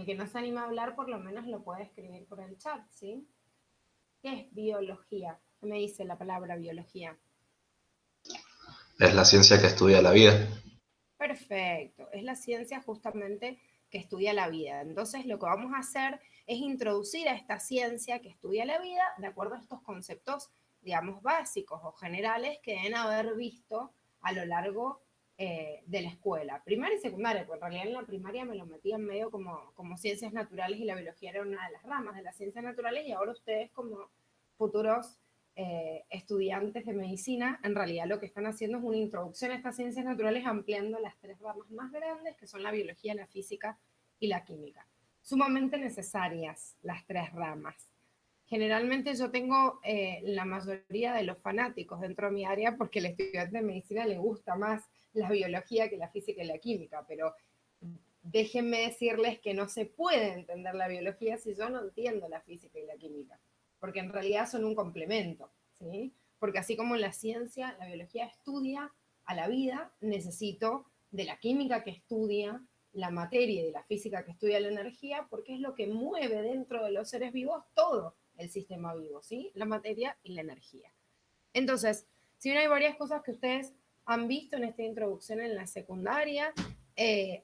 El que no se anima a hablar, por lo menos lo puede escribir por el chat, ¿sí? ¿Qué es biología? ¿Qué me dice la palabra biología? Es la ciencia que estudia la vida. Perfecto, es la ciencia justamente que estudia la vida. Entonces lo que vamos a hacer es introducir a esta ciencia que estudia la vida de acuerdo a estos conceptos, digamos, básicos o generales que deben haber visto a lo largo de la escuela, primaria y secundaria, porque en realidad en la primaria me lo metían medio como ciencias naturales y la biología era una de las ramas de las ciencias naturales y ahora ustedes como futuros estudiantes de medicina, en realidad lo que están haciendo es una introducción a estas ciencias naturales ampliando las tres ramas más grandes, que son la biología, la física y la química. Sumamente necesarias las tres ramas. Generalmente yo tengo la mayoría de los fanáticos dentro de mi área porque al estudiante de medicina le gusta más la biología que la física y la química, pero déjenme decirles que no se puede entender la biología si yo no entiendo la física y la química, porque en realidad son un complemento, ¿sí? Porque así como en la ciencia, la biología estudia a la vida, necesito de la química que estudia la materia y de la física que estudia la energía, porque es lo que mueve dentro de los seres vivos todo el sistema vivo, ¿sí? La materia y la energía. Entonces, si bien hay varias cosas que ustedes han visto en esta introducción en la secundaria,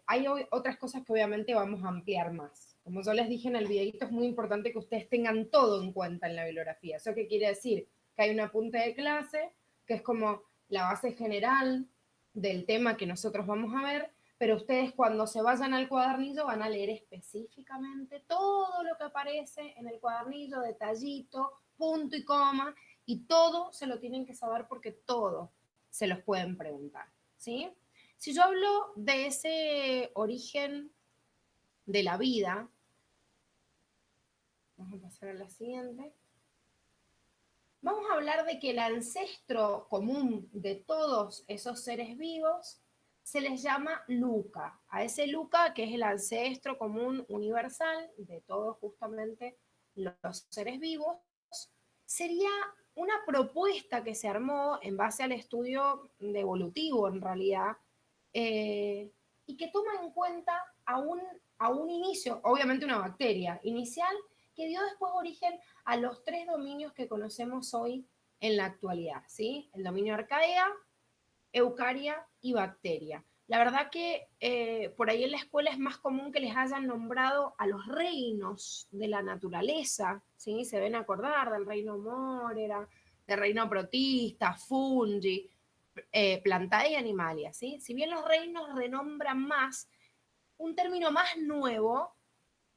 hay otras cosas que obviamente vamos a ampliar más. Como yo les dije en el videito, es muy importante que ustedes tengan todo en cuenta en la bibliografía. ¿Eso qué quiere decir? Que hay un apunte de clase, que es como la base general del tema que nosotros vamos a ver, pero ustedes cuando se vayan al cuadernillo van a leer específicamente todo lo que aparece en el cuadernillo, detallito, punto y coma, y todo se lo tienen que saber porque todo se los pueden preguntar, ¿sí? Si yo hablo de ese origen de la vida, vamos a pasar a la siguiente. Vamos a hablar de que el ancestro común de todos esos seres vivos se les llama Luca. A ese Luca, que es el ancestro común universal de todos justamente los seres vivos, sería una propuesta que se armó en base al estudio de evolutivo, en realidad, y que toma en cuenta a un inicio, obviamente una bacteria inicial, que dio después origen a los tres dominios que conocemos hoy en la actualidad, ¿sí? El dominio arcaea, eucaria y bacteria. La verdad que por ahí en la escuela es más común que les hayan nombrado a los reinos de la naturaleza, ¿sí? Se ven a acordar del reino Mórera, del reino protista, fungi, plantae y animalia, ¿sí? Si bien los reinos renombran más, un término más nuevo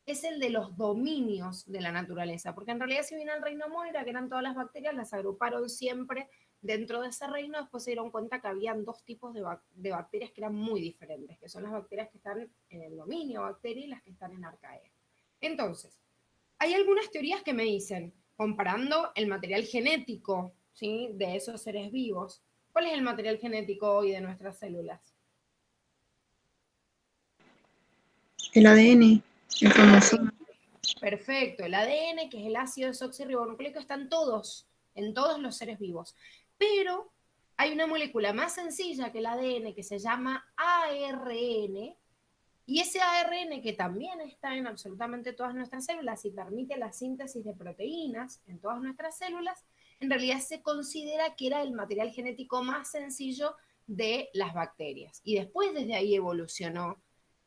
es el de los dominios de la naturaleza, porque en realidad si bien el reino Moira, que eran todas las bacterias, las agruparon siempre dentro de ese reino, después se dieron cuenta que habían dos tipos de bacterias que eran muy diferentes, que son las bacterias que están en el dominio bacteria y las que están en arcaea. Entonces, hay algunas teorías que me dicen, comparando el material genético, ¿sí?, de esos seres vivos, ¿cuál es el material genético hoy de nuestras células? El ADN, el cromosoma. Perfecto, el ADN, que es el ácido desoxirribonucleico, está en todos los seres vivos. Pero hay una molécula más sencilla que el ADN que se llama ARN, y ese ARN que también está en absolutamente todas nuestras células y permite la síntesis de proteínas en todas nuestras células, en realidad se considera que era el material genético más sencillo de las bacterias. Y después desde ahí evolucionó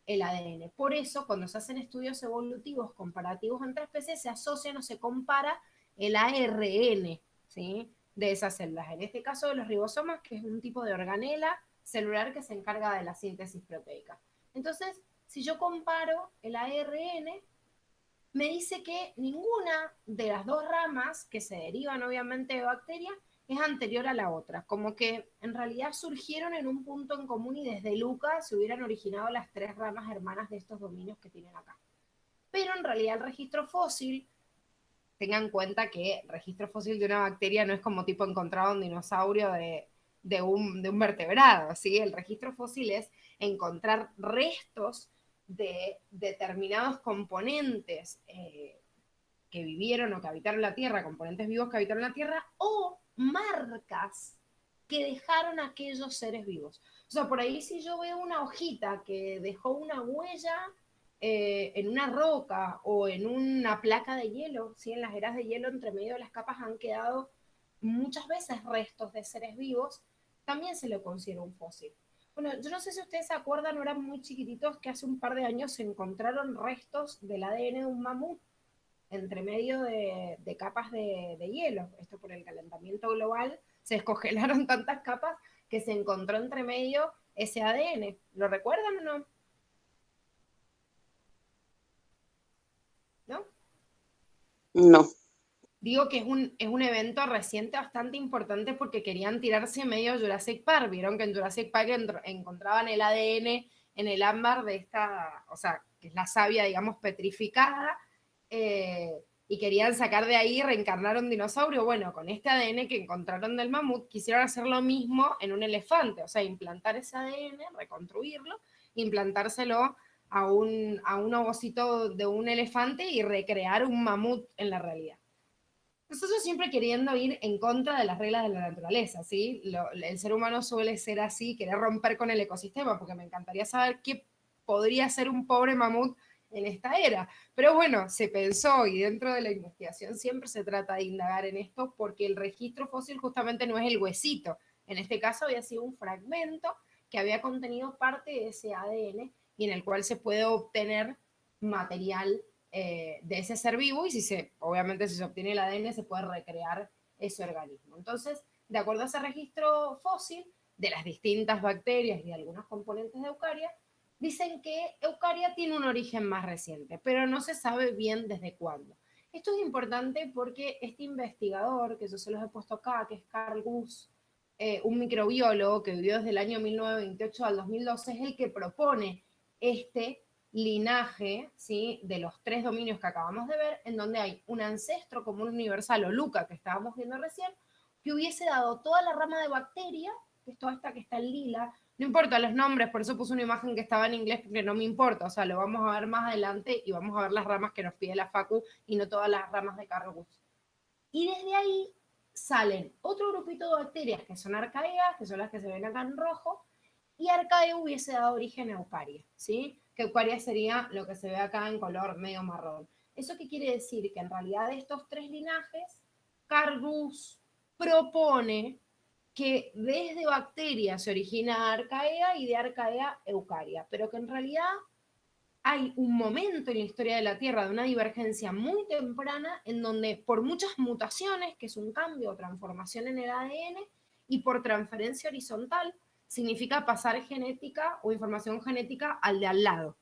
el ADN. Por eso, cuando se hacen estudios evolutivos comparativos entre especies, se asocian o se compara el ARN, ¿sí?, de esas células. En este caso de los ribosomas, que es un tipo de organela celular que se encarga de la síntesis proteica. Entonces, si yo comparo el ARN, me dice que ninguna de las dos ramas que se derivan obviamente de bacterias es anterior a la otra, como que en realidad surgieron en un punto en común y desde Luca se hubieran originado las tres ramas hermanas de estos dominios que tienen acá. Pero en realidad el registro fósil, tengan en cuenta que el registro fósil de una bacteria no es como tipo encontrado un dinosaurio de un vertebrado, ¿sí? El registro fósil es encontrar restos de determinados componentes que vivieron o que habitaron la Tierra, componentes vivos que habitaron la Tierra, o marcas que dejaron aquellos seres vivos. O sea, por ahí si yo veo una hojita que dejó una huella en una roca o en una placa de hielo, ¿sí? En las eras de hielo entre medio de las capas han quedado muchas veces restos de seres vivos, también se lo considera un fósil. Bueno, yo no sé si ustedes se acuerdan, no eran muy chiquititos, que hace un par de años se encontraron restos del ADN de un mamut entre medio de capas de hielo. Esto por el calentamiento global, se descongelaron tantas capas que se encontró entre medio ese ADN. ¿Lo recuerdan o no? ¿No? No. Digo que es un evento reciente bastante importante porque querían tirarse medio Jurassic Park. Vieron que en Jurassic Park encontraban el ADN en el ámbar de esta, o sea, que es la savia, digamos, petrificada, y querían sacar de ahí y reencarnar un dinosaurio. Bueno, con este ADN que encontraron del mamut, quisieron hacer lo mismo en un elefante, o sea, implantar ese ADN, reconstruirlo, implantárselo a un ovocito de un elefante y recrear un mamut en la realidad. Nosotros siempre queriendo ir en contra de las reglas de la naturaleza, ¿sí? El ser humano suele ser así, querer romper con el ecosistema, porque me encantaría saber qué podría ser un pobre mamut en esta era. Pero bueno, se pensó, y dentro de la investigación siempre se trata de indagar en esto, porque el registro fósil justamente no es el huesito. En este caso había sido un fragmento que había contenido parte de ese ADN y en el cual se puede obtener material de ese ser vivo, y obviamente si se obtiene el ADN se puede recrear ese organismo. Entonces, de acuerdo a ese registro fósil de las distintas bacterias y de algunos componentes de Eucaria, dicen que Eucaria tiene un origen más reciente, pero no se sabe bien desde cuándo. Esto es importante porque este investigador, que yo se los he puesto acá, que es Carl Guss, un microbiólogo que vivió desde el año 1928 al 2012, es el que propone este linaje, ¿sí? De los 3 dominios que acabamos de ver, en donde hay un ancestro común universal o LUCA que estábamos viendo recién, que hubiese dado toda la rama de bacteria, que es toda esta que está en lila, no importa los nombres, por eso puse una imagen que estaba en inglés porque no me importa, o sea, lo vamos a ver más adelante y vamos a ver las ramas que nos pide la Facu y no todas las ramas de Carl Guss. Y desde ahí salen otro grupito de bacterias que son arcaeas, que son las que se ven acá en rojo, y Arcaea hubiese dado origen a Eucaria, ¿sí? Que Eucaria sería lo que se ve acá en color medio marrón. ¿Eso qué quiere decir? Que en realidad de estos 3 linajes, Carl Guss propone que desde bacterias se origina Arcaea y de Arcaea Eucaria, pero que en realidad hay un momento en la historia de la Tierra de una divergencia muy temprana en donde por muchas mutaciones, que es un cambio o transformación en el ADN, y por transferencia horizontal, significa pasar genética o información genética al de al lado.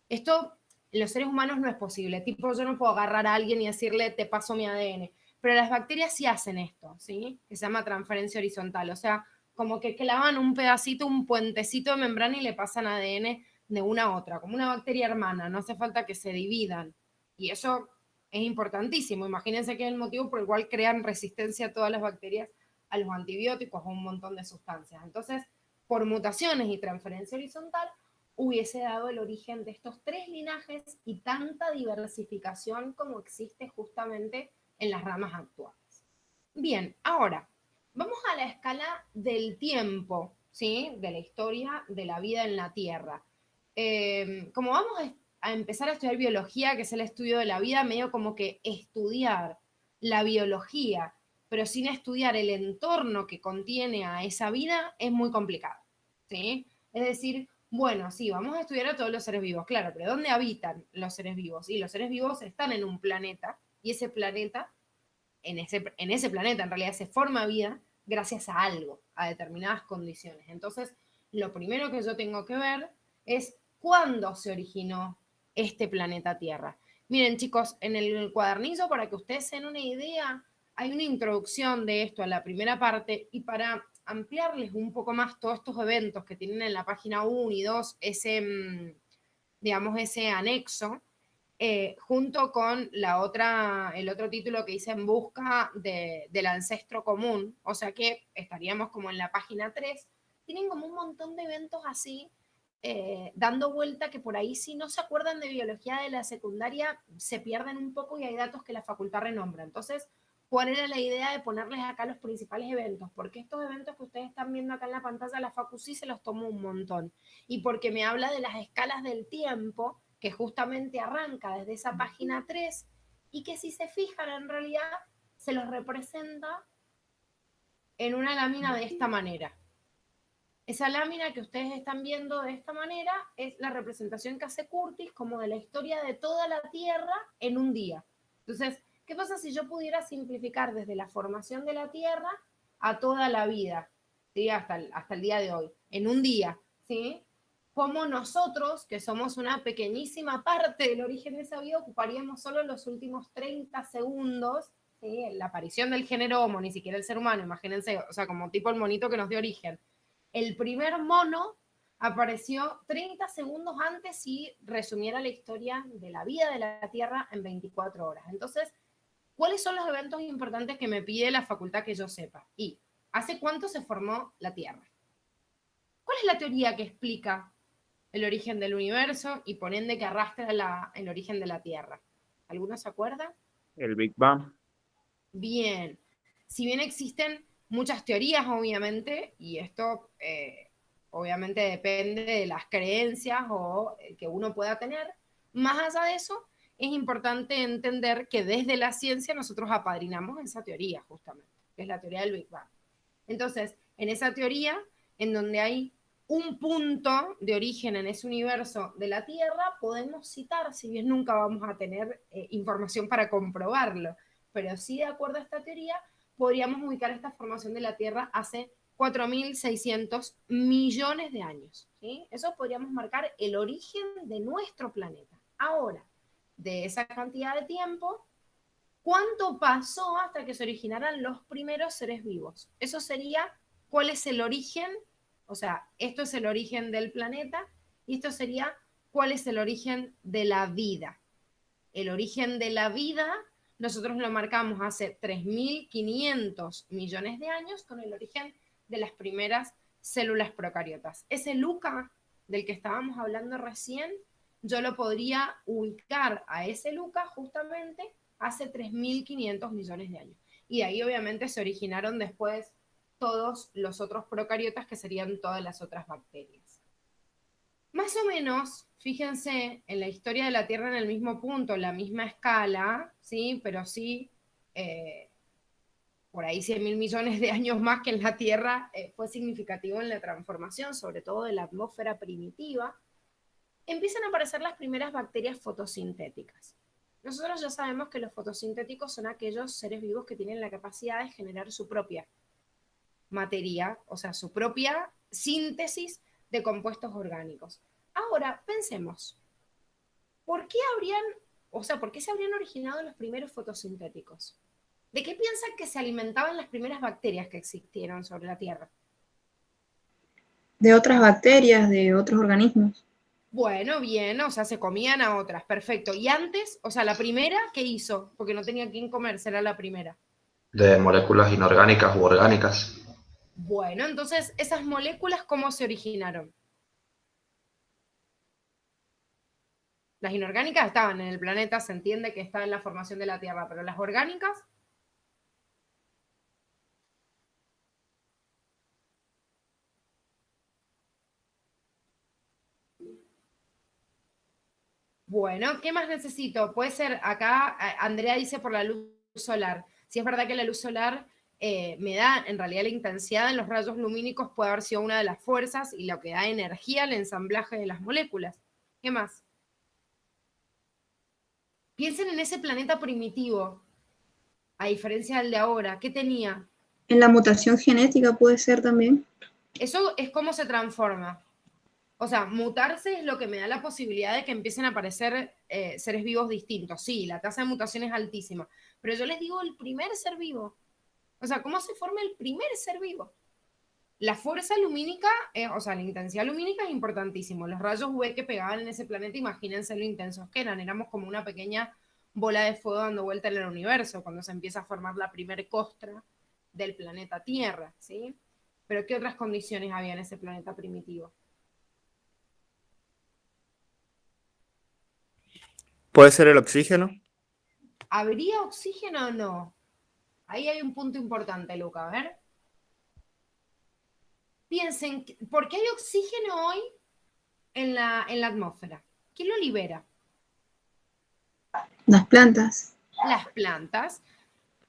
Esto en los seres humanos no es posible. Tipo, yo no puedo agarrar a alguien y decirle, te paso mi ADN. Pero las bacterias sí hacen esto, ¿sí? Que se llama transferencia horizontal. O sea, como que clavan un pedacito, un puentecito de membrana y le pasan ADN de una a otra, como una bacteria hermana. No hace falta que se dividan. Y eso es importantísimo. Imagínense que es el motivo por el cual crean resistencia a todas las bacterias a los antibióticos o un montón de sustancias. Entonces, por mutaciones y transferencia horizontal, hubiese dado el origen de estos 3 linajes y tanta diversificación como existe justamente en las ramas actuales. Bien, ahora, vamos a la escala del tiempo, ¿sí? De la historia de la vida en la Tierra. Como vamos a empezar a estudiar biología, que es el estudio de la vida, medio como que estudiar la biología, pero sin estudiar el entorno que contiene a esa vida, es muy complicado, ¿sí? Es decir, bueno, sí, vamos a estudiar a todos los seres vivos, claro, pero ¿dónde habitan los seres vivos? Y los seres vivos están en un planeta, y ese planeta, en ese planeta en realidad se forma vida gracias a algo, a determinadas condiciones. Entonces, lo primero que yo tengo que ver es cuándo se originó este planeta Tierra. Miren, chicos, en el cuadernillo, para que ustedes se den una idea, hay una introducción de esto a la primera parte, y para ampliarles un poco más todos estos eventos que tienen en la página 1 y 2, digamos, ese anexo, junto con el otro título que dice En busca del ancestro común, o sea que estaríamos como en la página 3, tienen como un montón de eventos así, dando vuelta, que por ahí si no se acuerdan de biología de la secundaria, se pierden un poco y hay datos que la facultad renombra. Entonces, ¿cuál era la idea de ponerles acá los principales eventos? Porque estos eventos que ustedes están viendo acá en la pantalla, la facu sí se los tomó un montón. Y porque me habla de las escalas del tiempo que justamente arranca desde esa página 3 y que si se fijan en realidad se los representa en una lámina de esta manera. Esa lámina que ustedes están viendo de esta manera es la representación que hace Curtis como de la historia de toda la Tierra en un día. Entonces, ¿qué pasa si yo pudiera simplificar desde la formación de la Tierra a toda la vida, ¿sí? hasta el día de hoy, en un día? ¿Sí? Como nosotros, que somos una pequeñísima parte del origen de esa vida, ocuparíamos solo los últimos 30 segundos, ¿sí? La aparición del género Homo, ni siquiera el ser humano, imagínense, o sea, como tipo el monito que nos dio origen. El primer mono apareció 30 segundos antes y resumiera la historia de la vida de la Tierra en 24 horas. Entonces, ¿cuáles son los eventos importantes que me pide la facultad que yo sepa? Y, ¿hace cuánto se formó la Tierra? ¿Cuál es la teoría que explica el origen del universo y por ende que arrastra el origen de la Tierra? ¿Alguno se acuerda? El Big Bang. Bien. Si bien existen muchas teorías, obviamente, y esto obviamente depende de las creencias o que uno pueda tener, más allá de eso, es importante entender que desde la ciencia nosotros apadrinamos esa teoría, justamente, que es la teoría del Big Bang. Entonces, en esa teoría, en donde hay un punto de origen en ese universo de la Tierra, podemos citar, si bien nunca vamos a tener información para comprobarlo, pero sí de acuerdo a esta teoría, podríamos ubicar esta formación de la Tierra hace 4.600 millones de años. ¿Sí? Eso podríamos marcar el origen de nuestro planeta. Ahora, de esa cantidad de tiempo, ¿cuánto pasó hasta que se originaran los primeros seres vivos? Eso sería, ¿cuál es el origen? O sea, esto es el origen del planeta y esto sería, ¿cuál es el origen de la vida? El origen de la vida nosotros lo marcamos hace 3.500 millones de años con el origen de las primeras células procariotas. Ese Luca del que estábamos hablando recién, yo lo podría ubicar a ese Luca justamente hace 3.500 millones de años. Y de ahí obviamente se originaron después todos los otros procariotas que serían todas las otras bacterias. Más o menos, fíjense, en la historia de la Tierra en el mismo punto, la misma escala, ¿sí? Pero sí, por ahí 100.000 millones de años más que en la Tierra, fue significativo en la transformación, sobre todo de la atmósfera primitiva, empiezan a aparecer las primeras bacterias fotosintéticas. Nosotros ya sabemos que los fotosintéticos son aquellos seres vivos que tienen la capacidad de generar su propia materia, o sea, su propia síntesis de compuestos orgánicos. Ahora, pensemos, ¿por qué se habrían originado los primeros fotosintéticos? ¿De qué piensan que se alimentaban las primeras bacterias que existieron sobre la Tierra? De otras bacterias, de otros organismos. Bueno, bien, o sea, se comían a otras, perfecto. Y antes, o sea, la primera, ¿qué hizo? Porque no tenía quien comer, será la primera. De moléculas inorgánicas u orgánicas. Bueno, entonces, ¿esas moléculas cómo se originaron? Las inorgánicas estaban en el planeta, se entiende que estaban en la formación de la Tierra, pero las orgánicas, bueno, ¿qué más necesito? Puede ser, acá Andrea dice por la luz solar. Si es verdad que la luz solar me da, en realidad la intensidad en los rayos lumínicos puede haber sido una de las fuerzas y lo que da energía al ensamblaje de las moléculas. ¿Qué más? Piensen en ese planeta primitivo, a diferencia del de ahora. ¿Qué tenía? En la mutación genética puede ser también. Eso es cómo se transforma. O sea, mutarse es lo que me da la posibilidad de que empiecen a aparecer seres vivos distintos. Sí, la tasa de mutación es altísima, pero yo les digo el primer ser vivo. O sea, ¿cómo se forma el primer ser vivo? La fuerza lumínica, o sea, la intensidad lumínica es importantísimo. Los rayos UV que pegaban en ese planeta, imagínense lo intensos que eran. Éramos como una pequeña bola de fuego dando vuelta en el universo cuando se empieza a formar la primer costra del planeta Tierra, ¿sí? Pero ¿qué otras condiciones había en ese planeta primitivo? ¿Puede ser el oxígeno? ¿Habría oxígeno o no? Ahí hay un punto importante, Luca, a ver. Piensen, ¿por qué hay oxígeno hoy en la atmósfera? ¿Quién lo libera? Las plantas. Las plantas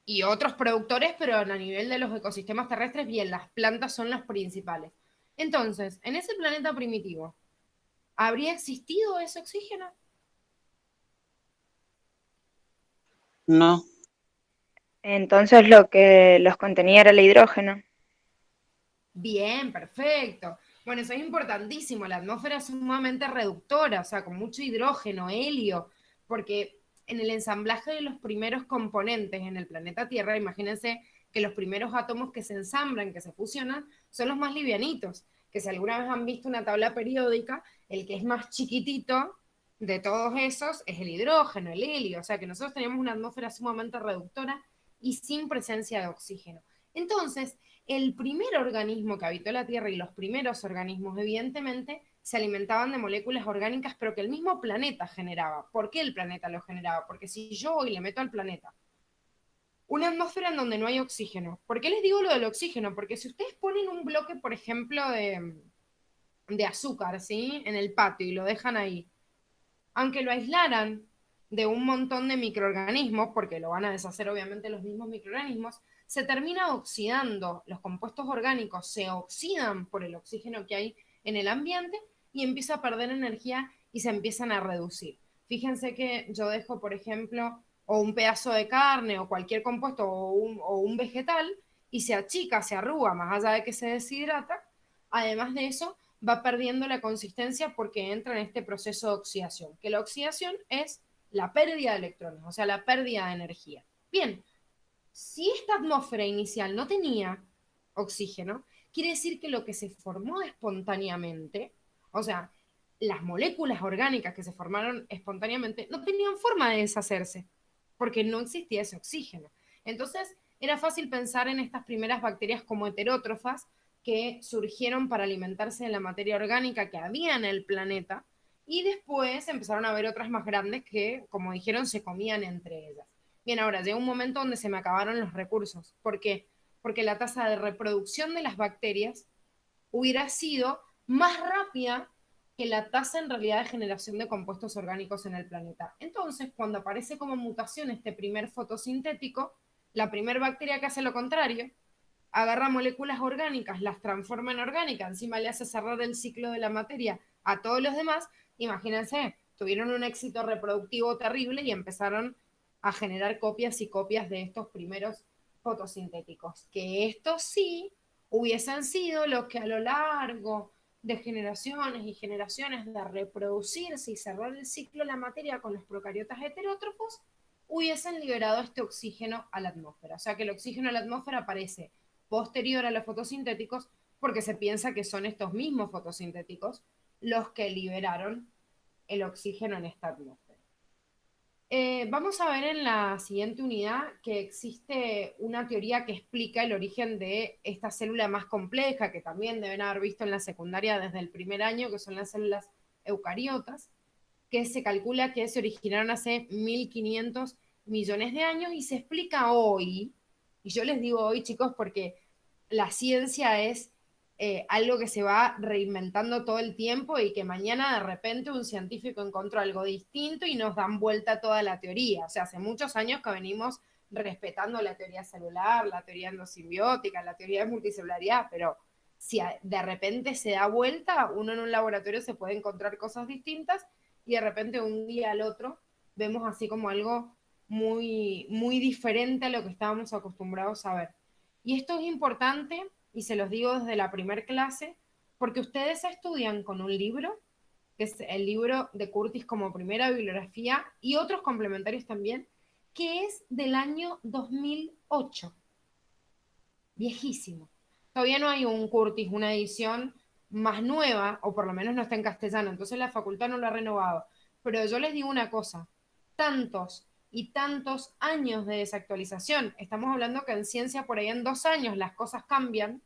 y otros productores, pero a nivel de los ecosistemas terrestres, bien, las plantas son las principales. Entonces, en ese planeta primitivo, ¿habría existido ese oxígeno? No, Entonces lo que los contenía era el hidrógeno. Bien, perfecto. Bueno, eso es importantísimo. La atmósfera es sumamente reductora, o sea, con mucho hidrógeno, helio, porque en el ensamblaje de los primeros componentes en el planeta Tierra, imagínense que los primeros átomos que se ensamblan, que se fusionan, son los más livianitos, que si alguna vez han visto una tabla periódica, el que es más chiquitito de todos esos es el hidrógeno, el helio, o sea que nosotros tenemos una atmósfera sumamente reductora y sin presencia de oxígeno. Entonces, el primer organismo que habitó la Tierra y los primeros organismos, evidentemente, se alimentaban de moléculas orgánicas, pero que el mismo planeta generaba. ¿Por qué el planeta lo generaba? Porque si yo hoy le meto al planeta una atmósfera en donde no hay oxígeno, ¿por qué les digo lo del oxígeno? Porque si ustedes ponen un bloque, por ejemplo, de azúcar, ¿sí? En el patio y lo dejan ahí, aunque lo aislaran de un montón de microorganismos, porque lo van a deshacer obviamente los mismos microorganismos, se termina oxidando, los compuestos orgánicos se oxidan por el oxígeno que hay en el ambiente y empieza a perder energía y se empiezan a reducir. Fíjense que yo dejo, por ejemplo, o un pedazo de carne o cualquier compuesto o un vegetal y se achica, se arruga, más allá de que se deshidrata. Además de eso, va perdiendo la consistencia porque entra en este proceso de oxidación, que la oxidación es la pérdida de electrones, o sea, la pérdida de energía. Bien, si esta atmósfera inicial no tenía oxígeno, quiere decir que lo que se formó espontáneamente, o sea, las moléculas orgánicas que se formaron espontáneamente, no tenían forma de deshacerse, porque no existía ese oxígeno. Entonces, era fácil pensar en estas primeras bacterias como heterótrofas que surgieron para alimentarse de la materia orgánica que había en el planeta, y después empezaron a haber otras más grandes que, como dijeron, se comían entre ellas. Bien, ahora llega un momento donde se me acabaron los recursos. ¿Por qué? Porque la tasa de reproducción de las bacterias hubiera sido más rápida que la tasa en realidad de generación de compuestos orgánicos en el planeta. Entonces, cuando aparece como mutación este primer fotosintético, la primera bacteria que hace lo contrario, agarra moléculas orgánicas, las transforma en orgánicas, encima le hace cerrar el ciclo de la materia a todos los demás. Imagínense, tuvieron un éxito reproductivo terrible y empezaron a generar copias y copias de estos primeros fotosintéticos, que estos sí hubiesen sido los que a lo largo de generaciones y generaciones de reproducirse y cerrar el ciclo de la materia con los procariotas heterótrofos, hubiesen liberado este oxígeno a la atmósfera. O sea que el oxígeno a la atmósfera aparece posterior a los fotosintéticos porque se piensa que son estos mismos fotosintéticos los que liberaron el oxígeno en esta atmósfera. Vamos a ver en la siguiente unidad que existe una teoría que explica el origen de esta célula más compleja, que también deben haber visto en la secundaria desde el primer año, que son las células eucariotas, que se calcula que se originaron hace 1500 millones de años y se explica hoy, y yo les digo hoy, chicos, porque la ciencia es algo que se va reinventando todo el tiempo y que mañana de repente un científico encontró algo distinto y nos dan vuelta toda la teoría. O sea, hace muchos años que venimos respetando la teoría celular, la teoría endosimbiótica, la teoría de multicelularidad, pero si de repente se da vuelta, uno en un laboratorio se puede encontrar cosas distintas y de repente un día al otro vemos así como algo muy, muy diferente a lo que estábamos acostumbrados a ver. Y esto es importante, y se los digo desde la primer clase, porque ustedes estudian con un libro, que es el libro de Curtis como primera bibliografía, y otros complementarios también, que es del año 2008. Viejísimo. Todavía no hay un Curtis, una edición más nueva, o por lo menos no está en castellano, entonces la facultad no lo ha renovado. Pero yo les digo una cosa, tantos y tantos años de desactualización, estamos hablando que en ciencia por ahí en 2 años las cosas cambian,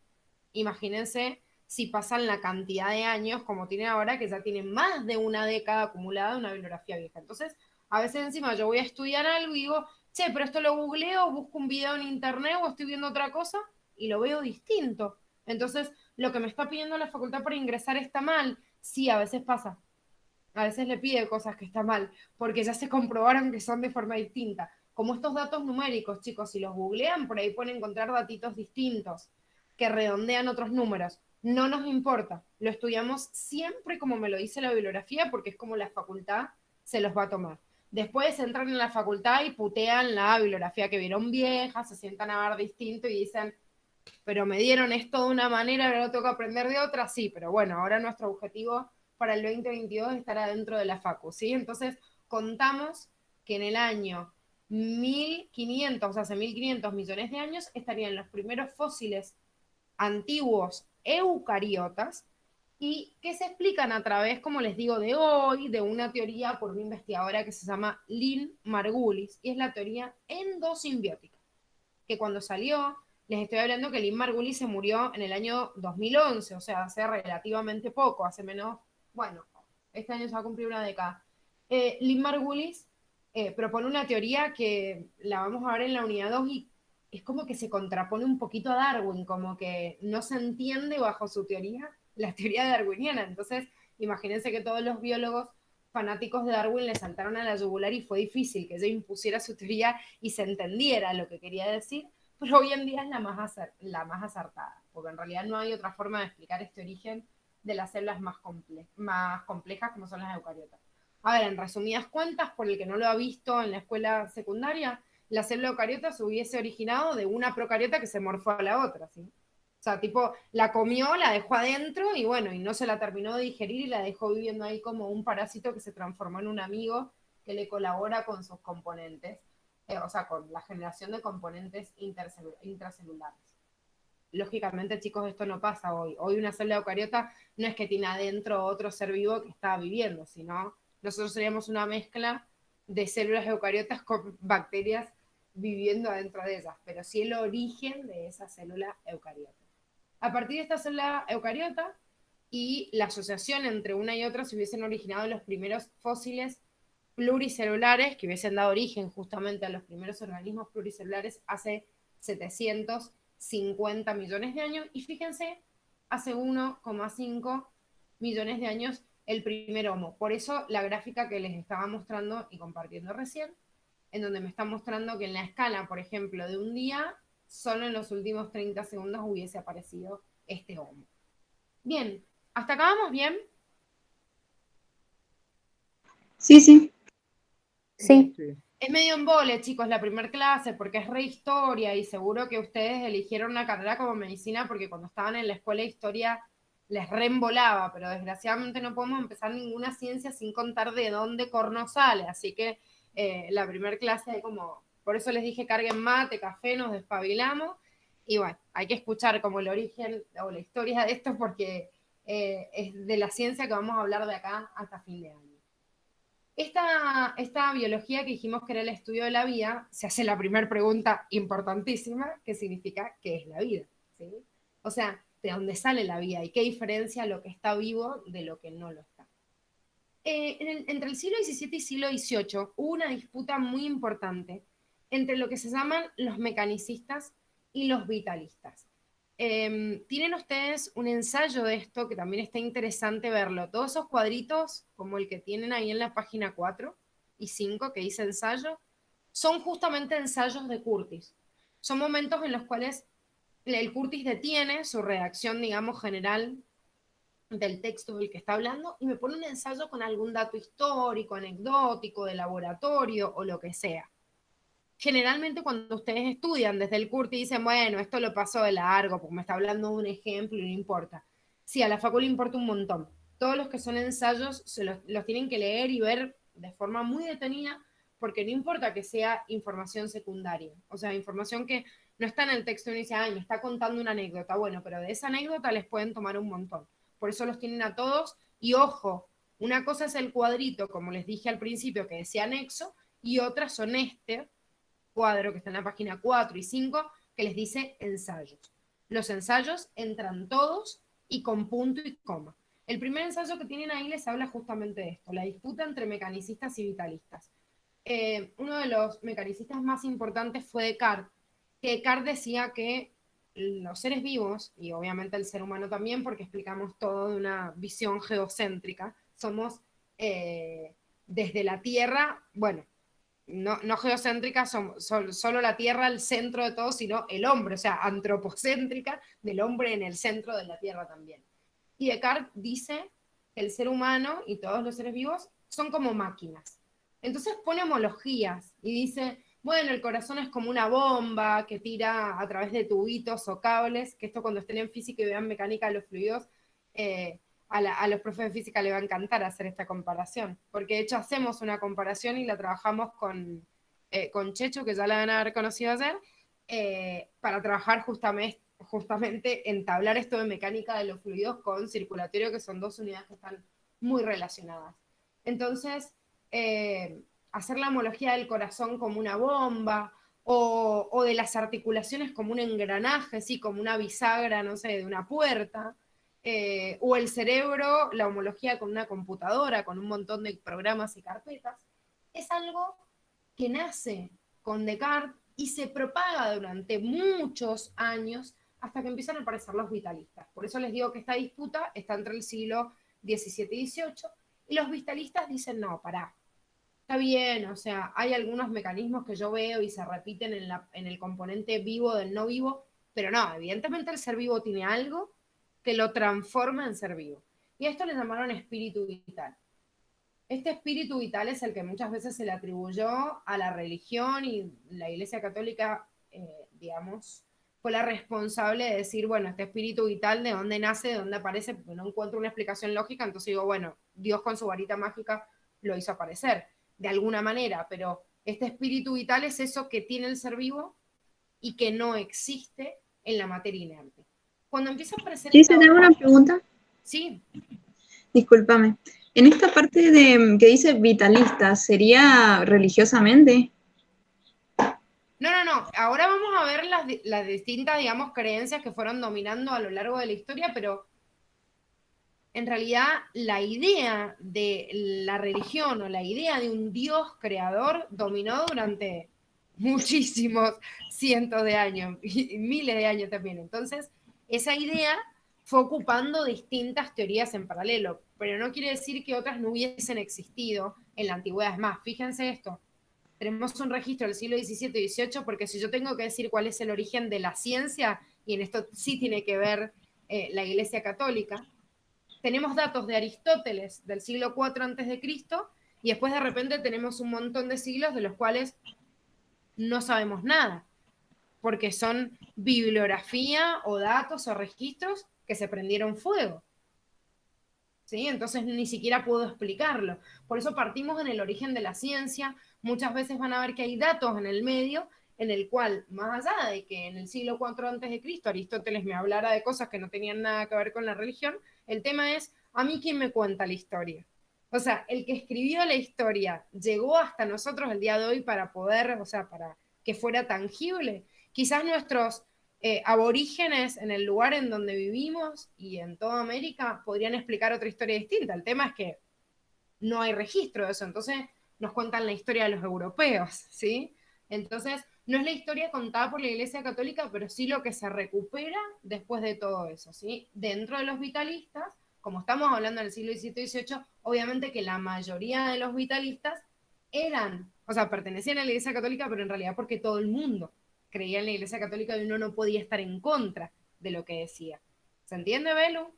imagínense si pasan la cantidad de años como tiene ahora, que ya tiene más de una década acumulada de una bibliografía vieja. Entonces, a veces encima yo voy a estudiar algo y digo, che, pero esto lo googleo, busco un video en internet o estoy viendo otra cosa y lo veo distinto. Entonces, lo que me está pidiendo la facultad para ingresar está mal. Sí, a veces pasa. a veces le pide cosas que están mal, porque ya se comprobaron que son de forma distinta. Como estos datos numéricos, chicos, si los googlean, por ahí pueden encontrar datitos distintos que redondean otros números. No nos importa, lo estudiamos siempre como me lo dice la bibliografía, porque es como la facultad se los va a tomar. Después entran en la facultad y putean la bibliografía que vieron vieja, se sientan a ver distinto y dicen, pero me dieron esto de una manera, ahora lo tengo que aprender de otra, sí, pero bueno, ahora nuestro objetivo para el 2022 estará dentro de la facu, ¿sí? Entonces, contamos que en el año 1500, o sea, hace 1500 millones de años, estarían los primeros fósiles antiguos eucariotas y que se explican a través, como les digo, de hoy, de una teoría por una investigadora que se llama Lynn Margulis, y es la teoría endosimbiótica, que cuando salió, les estoy hablando que Lynn Margulis se murió en el año 2011, o sea, hace relativamente poco, hace menos, bueno, este año se va a cumplir una década. Lynn Margulis propone una teoría que la vamos a ver en la unidad 2 y es como que se contrapone un poquito a Darwin, como que no se entiende bajo su teoría la teoría darwiniana. Entonces, imagínense que todos los biólogos fanáticos de Darwin le saltaron a la yugular y fue difícil que ella impusiera su teoría y se entendiera lo que quería decir, pero hoy en día es la más acertada, porque en realidad no hay otra forma de explicar este origen de las células más complejas como son las eucariotas. A ver, en resumidas cuentas, por el que no lo ha visto en la escuela secundaria, la célula eucariota se hubiese originado de una procariota que se morfó a la otra, ¿sí? O sea, tipo, la comió, la dejó adentro y bueno, y no se la terminó de digerir y la dejó viviendo ahí como un parásito que se transformó en un amigo que le colabora con sus componentes, o sea, con la generación de componentes intracelulares. Lógicamente, chicos, esto no pasa hoy. Hoy una célula eucariota no es que tiene adentro otro ser vivo que está viviendo, sino nosotros seríamos una mezcla de células eucariotas con bacterias viviendo adentro de ellas, pero sí el origen de esa célula eucariota. A partir de esta célula eucariota y la asociación entre una y otra se hubiesen originado los primeros fósiles pluricelulares que hubiesen dado origen justamente a los primeros organismos pluricelulares hace 750 millones de años. Y fíjense, hace 1,5 millones de años el primer Homo. Por eso la gráfica que les estaba mostrando y compartiendo recién, en donde me está mostrando que en la escala, por ejemplo, de un día, solo en los últimos 30 segundos hubiese aparecido este Homo. Bien, ¿hasta acá vamos bien? Sí, sí. Bien. Sí. Es medio embole, chicos, la primera clase, porque es rehistoria y seguro que ustedes eligieron una carrera como medicina porque cuando estaban en la escuela de historia les reembolaba, pero desgraciadamente no podemos empezar ninguna ciencia sin contar de dónde corno sale, así que la primera clase es como, por eso les dije carguen mate, café, nos despabilamos, y bueno, hay que escuchar como el origen o la historia de esto porque es de la ciencia que vamos a hablar de acá hasta fin de año. Esta biología que dijimos que era el estudio de la vida, se hace la primera pregunta importantísima, que significa ¿qué es la vida? ¿Sí? O sea, ¿de dónde sale la vida? ¿Y qué diferencia lo que está vivo de lo que no lo está? Entre el siglo XVII y siglo XVIII hubo una disputa muy importante entre lo que se llaman los mecanicistas y los vitalistas. Tienen ustedes un ensayo de esto que también está interesante verlo. Todos esos cuadritos, como el que tienen ahí en la página 4 y 5, que dice ensayo, son justamente ensayos de Curtis. Son momentos en los cuales el Curtis detiene su redacción, digamos, general del texto del que está hablando y me pone un ensayo con algún dato histórico, anecdótico, de laboratorio o lo que sea. Generalmente cuando ustedes estudian desde el Curtis dicen, bueno, esto lo paso de largo porque me está hablando de un ejemplo y no importa. Sí, a la facu le importa un montón. Todos los que son ensayos los tienen que leer y ver de forma muy detenida porque no importa que sea información secundaria, o sea, información que no está en el texto y uno dice, ay, me está contando una anécdota. Bueno, pero de esa anécdota les pueden tomar un montón. Por eso los tienen a todos y ojo, una cosa es el cuadrito, como les dije al principio, que decía anexo, y otras son este cuadro que está en la página 4 y 5, que les dice ensayos. Los ensayos entran todos y con punto y coma. El primer ensayo que tienen ahí les habla justamente de esto, la disputa entre mecanicistas y vitalistas. Uno de los mecanicistas más importantes fue Descartes, que Descartes decía que los seres vivos, y obviamente el ser humano también, porque explicamos todo de una visión geocéntrica, somos desde la Tierra, bueno, no geocéntrica, solo la Tierra el centro de todo, sino el hombre, o sea, antropocéntrica del hombre en el centro de la Tierra también. Y Descartes dice que el ser humano y todos los seres vivos son como máquinas. Entonces pone homologías y dice, bueno, el corazón es como una bomba que tira a través de tubitos o cables, que esto cuando estén en física y vean mecánica de los fluidos, a los profes de física le va a encantar hacer esta comparación, porque de hecho hacemos una comparación y la trabajamos con Chechu, que ya la van a haber conocido ayer, para trabajar justamente entablar esto de mecánica de los fluidos con circulatorio, que son dos unidades que están muy relacionadas. Entonces, hacer la homología del corazón como una bomba, o de las articulaciones como un engranaje, ¿sí? Como una bisagra, no sé, de una puerta, o el cerebro, la homología con una computadora, con un montón de programas y carpetas, es algo que nace con Descartes y se propaga durante muchos años hasta que empiezan a aparecer los vitalistas. Por eso les digo que esta disputa está entre el siglo XVII y XVIII, y los vitalistas dicen, no, pará, está bien, o sea, hay algunos mecanismos que yo veo y se repiten en el componente vivo del no vivo, pero no, evidentemente el ser vivo tiene algo que lo transforma en ser vivo. Y a esto le llamaron espíritu vital. Este espíritu vital es el que muchas veces se le atribuyó a la religión, y la Iglesia Católica, digamos, fue la responsable de decir, bueno, este espíritu vital, ¿de dónde nace, de dónde aparece? Porque no encuentro una explicación lógica, entonces digo, bueno, Dios con su varita mágica lo hizo aparecer, de alguna manera, pero este espíritu vital es eso que tiene el ser vivo y que no existe en la materia inerte. Cuando empieza a aparecer Sí, esta... se te hago una pregunta. Sí. Discúlpame. En esta parte de que dice vitalista, ¿sería religiosamente? No. Ahora vamos a ver las distintas, digamos, creencias que fueron dominando a lo largo de la historia, pero en realidad la idea de la religión o la idea de un Dios creador dominó durante muchísimos cientos de años y miles de años también. Entonces, esa idea fue ocupando distintas teorías en paralelo, pero no quiere decir que otras no hubiesen existido en la antigüedad. Es más, fíjense esto, tenemos un registro del siglo XVII y XVIII, porque si yo tengo que decir cuál es el origen de la ciencia, y en esto sí tiene que ver la Iglesia Católica, tenemos datos de Aristóteles del siglo IV a.C., y después de repente tenemos un montón de siglos de los cuales no sabemos nada, porque son bibliografía o datos o registros que se prendieron fuego. ¿Sí? Entonces ni siquiera puedo explicarlo. Por eso partimos en el origen de la ciencia. Muchas veces van a ver que hay datos en el medio en el cual, más allá de que en el siglo IV a.C. Aristóteles me hablara de cosas que no tenían nada que ver con la religión, el tema es, ¿a mí quién me cuenta la historia? O sea, el que escribió la historia llegó hasta nosotros el día de hoy para poder, o sea, para que fuera tangible. Quizás nuestros aborígenes en el lugar en donde vivimos y en toda América podrían explicar otra historia distinta. El tema es que no hay registro de eso, entonces nos cuentan la historia de los europeos, ¿sí? Entonces, no es la historia contada por la Iglesia Católica, pero sí lo que se recupera después de todo eso, ¿sí? Dentro de los vitalistas, como estamos hablando del siglo XVII y XVIII, obviamente que la mayoría de los vitalistas pertenecían a la Iglesia Católica, pero en realidad porque todo el mundo creía en la Iglesia Católica y uno no podía estar en contra de lo que decía. ¿Se entiende, Belu?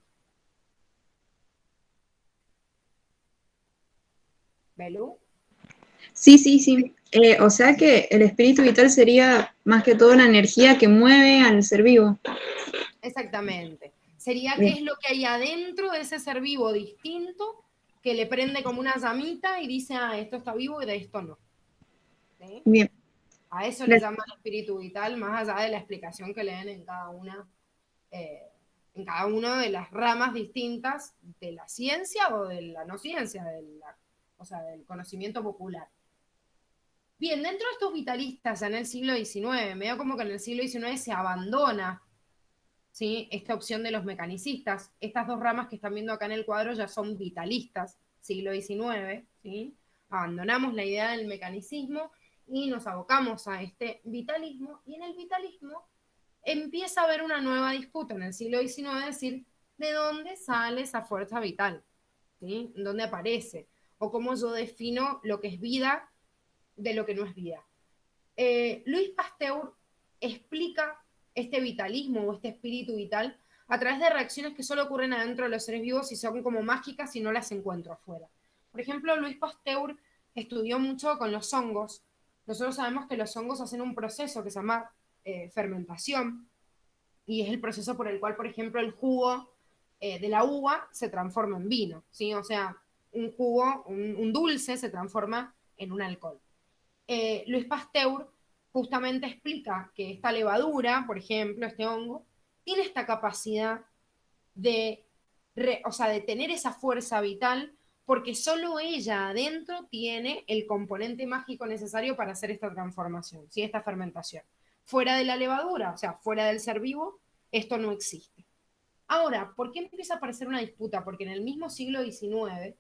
¿Belu? Sí. O sea que el espíritu vital sería más que todo la energía que mueve al ser vivo. Exactamente. Sería Bien. qué es lo que hay adentro de ese ser vivo distinto que le prende como una llamita y dice, esto está vivo y de esto no. ¿Sí? Bien. A eso le llaman espíritu vital, más allá de la explicación que le den en cada una de las ramas distintas de la ciencia o de la no ciencia, del conocimiento popular. Bien, dentro de estos vitalistas en el siglo XIX, medio como que en el siglo XIX se abandona, ¿sí?, esta opción de los mecanicistas. Estas dos ramas que están viendo acá en el cuadro ya son vitalistas, siglo XIX, ¿sí? Abandonamos la idea del mecanicismo y nos abocamos a este vitalismo, y en el vitalismo empieza a haber una nueva disputa en el siglo XIX, es decir, ¿de dónde sale esa fuerza vital? ¿Sí? ¿Dónde aparece? o cómo yo defino lo que es vida de lo que no es vida. Louis Pasteur explica este vitalismo o este espíritu vital a través de reacciones que solo ocurren adentro de los seres vivos y son como mágicas y no las encuentro afuera. Por ejemplo, Louis Pasteur estudió mucho con los hongos. Nosotros sabemos que los hongos hacen un proceso que se llama fermentación, y es el proceso por el cual, por ejemplo, el jugo de la uva se transforma en vino, ¿sí? O sea, un jugo, un dulce se transforma en un alcohol. Louis Pasteur justamente explica que esta levadura, por ejemplo, este hongo, tiene esta capacidad de, o sea, de tener esa fuerza vital, porque solo ella adentro tiene el componente mágico necesario para hacer esta transformación, ¿sí? Esta fermentación. Fuera de la levadura, o sea, fuera del ser vivo, esto no existe. Ahora, ¿por qué empieza a aparecer una disputa? Porque en el mismo siglo XIX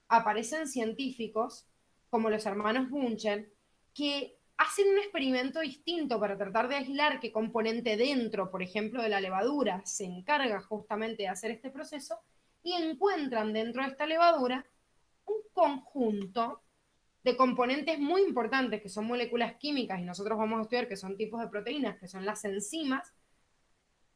aparecen científicos como los hermanos Bunchen que hacen un experimento distinto para tratar de aislar qué componente dentro, por ejemplo, de la levadura se encarga justamente de hacer este proceso, y encuentran dentro de esta levadura un conjunto de componentes muy importantes que son moléculas químicas, y nosotros vamos a estudiar que son tipos de proteínas, que son las enzimas,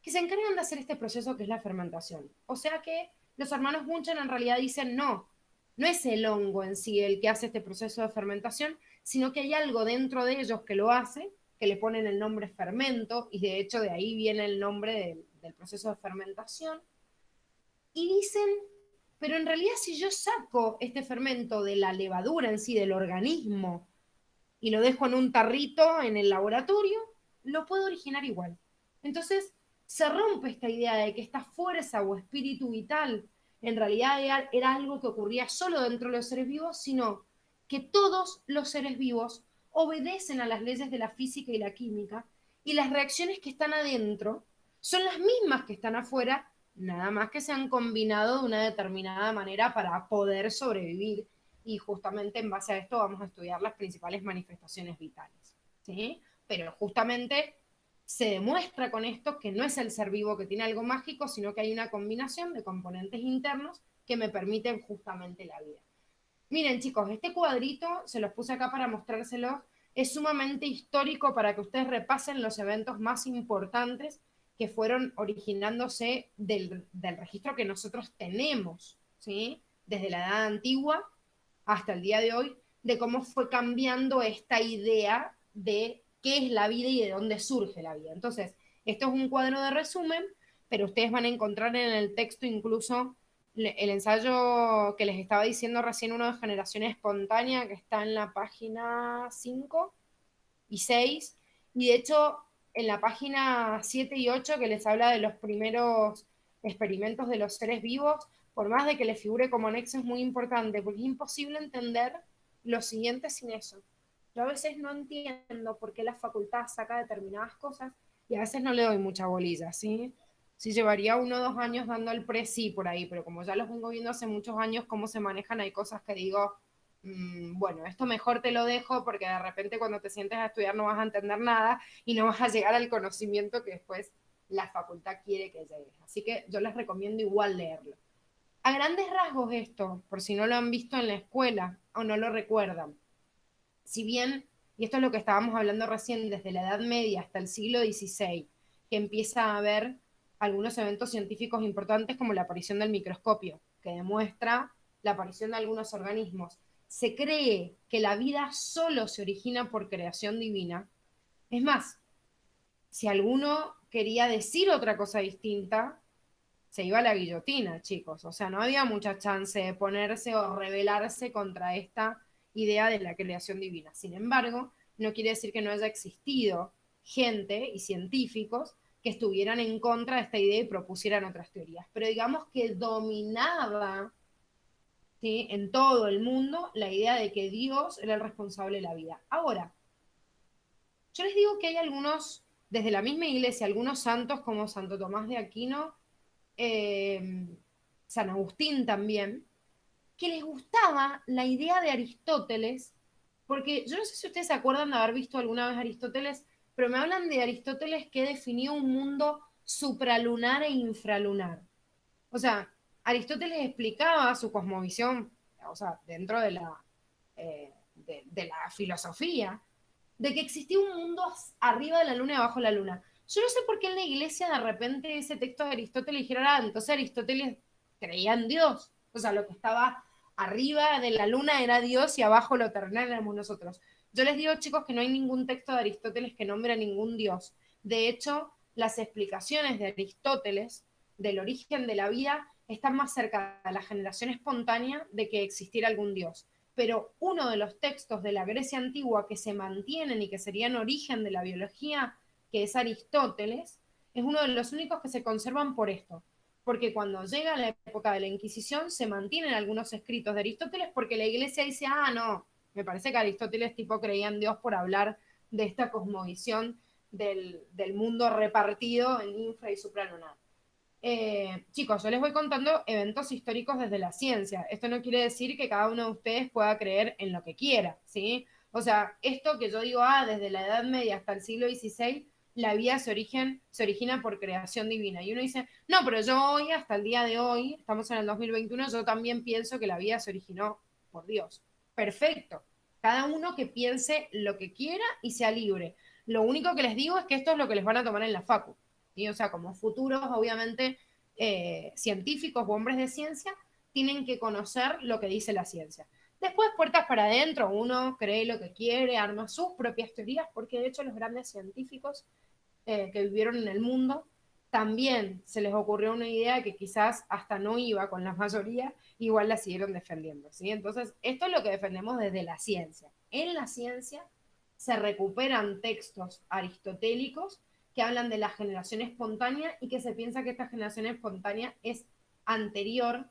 que se encargan de hacer este proceso que es la fermentación. O sea que los hermanos Bunchen en realidad dicen no, no es el hongo en sí el que hace este proceso de fermentación, sino que hay algo dentro de ellos que lo hace, que le ponen el nombre fermento, y de hecho de ahí viene el nombre del proceso de fermentación. Y dicen, pero en realidad si yo saco este fermento de la levadura en sí, del organismo, y lo dejo en un tarrito en el laboratorio, lo puedo originar igual. Entonces se rompe esta idea de que esta fuerza o espíritu vital en realidad era algo que ocurría solo dentro de los seres vivos, sino que todos los seres vivos obedecen a las leyes de la física y la química, y las reacciones que están adentro son las mismas que están afuera, nada más que se han combinado de una determinada manera para poder sobrevivir, y justamente en base a esto vamos a estudiar las principales manifestaciones vitales, ¿sí? Pero justamente se demuestra con esto que no es el ser vivo que tiene algo mágico, sino que hay una combinación de componentes internos que me permiten justamente la vida. Miren, chicos, este cuadrito se los puse acá para mostrárselos. Es sumamente histórico para que ustedes repasen los eventos más importantes que fueron originándose del registro que nosotros tenemos, ¿sí? Desde la edad antigua hasta el día de hoy, de cómo fue cambiando esta idea de qué es la vida y de dónde surge la vida. Entonces, esto es un cuadro de resumen, pero ustedes van a encontrar en el texto incluso el ensayo que les estaba diciendo recién, uno de generación espontánea, que está en la página 5 y 6, y de hecho en la página 7 y 8, que les habla de los primeros experimentos de los seres vivos, por más de que les figure como anexo, es muy importante, porque es imposible entender lo siguiente sin eso. Yo a veces no entiendo por qué la facultad saca determinadas cosas, y a veces no le doy mucha bolilla, ¿sí? Sí, llevaría 1 o 2 años dando el pre-sí por ahí, pero como ya los vengo viendo hace muchos años cómo se manejan, hay cosas que digo, bueno, esto mejor te lo dejo, porque de repente cuando te sientes a estudiar no vas a entender nada y no vas a llegar al conocimiento que después la facultad quiere que llegues. Así que yo les recomiendo igual leerlo. A grandes rasgos esto, por si no lo han visto en la escuela o no lo recuerdan, si bien, y esto es lo que estábamos hablando recién, desde la Edad Media hasta el siglo XVI, que empieza a haber algunos eventos científicos importantes como la aparición del microscopio, que demuestra la aparición de algunos organismos. Se cree que la vida solo se origina por creación divina. Es más, si alguno quería decir otra cosa distinta, se iba a la guillotina, chicos. O sea, no había mucha chance de ponerse o rebelarse contra esta idea de la creación divina. Sin embargo, no quiere decir que no haya existido gente y científicos que estuvieran en contra de esta idea y propusieran otras teorías. Pero digamos que dominaba, ¿sí?, en todo el mundo la idea de que Dios era el responsable de la vida. Ahora, yo les digo que hay algunos, desde la misma iglesia, algunos santos como Santo Tomás de Aquino, San Agustín también, que les gustaba la idea de Aristóteles, porque yo no sé si ustedes se acuerdan de haber visto alguna vez Aristóteles, pero me hablan de Aristóteles que definió un mundo supralunar e infralunar. O sea, Aristóteles explicaba su cosmovisión o sea, dentro de de la filosofía, de que existía un mundo arriba de la luna y abajo de la luna. Yo no sé por qué en la iglesia de repente ese texto de Aristóteles dijeron, entonces Aristóteles creía en Dios. O sea, lo que estaba arriba de la luna era Dios y abajo lo terrenal éramos nosotros. Yo les digo, chicos, que no hay ningún texto de Aristóteles que nombre a ningún Dios. De hecho, las explicaciones de Aristóteles del origen de la vida están más cerca de la generación espontánea de que existiera algún Dios. Pero uno de los textos de la Grecia antigua que se mantienen y que serían origen de la biología, que es Aristóteles, es uno de los únicos que se conservan por esto. Porque cuando llega la época de la Inquisición se mantienen algunos escritos de Aristóteles porque la iglesia dice, no, me parece que Aristóteles tipo creía en Dios por hablar de esta cosmovisión del mundo repartido en infra y supralunar. Chicos, yo les voy contando eventos históricos desde la ciencia. Esto no quiere decir que cada uno de ustedes pueda creer en lo que quiera, ¿sí? O sea, esto que yo digo, desde la Edad Media hasta el siglo XVI, la vida se origina por creación divina. Y uno dice, no, pero yo hoy, hasta el día de hoy, estamos en el 2021, yo también pienso que la vida se originó por Dios. Perfecto. Cada uno que piense lo que quiera y sea libre. Lo único que les digo es que esto es lo que les van a tomar en la facu. ¿Sí? O sea, como futuros, obviamente, científicos o hombres de ciencia, tienen que conocer lo que dice la ciencia. Después, puertas para adentro, uno cree lo que quiere, arma sus propias teorías, porque de hecho los grandes científicos que vivieron en el mundo, también se les ocurrió una idea que quizás hasta no iba con la mayoría, igual la siguieron defendiendo, ¿sí? Entonces, esto es lo que defendemos desde la ciencia. En la ciencia se recuperan textos aristotélicos que hablan de la generación espontánea y que se piensa que esta generación espontánea es anterior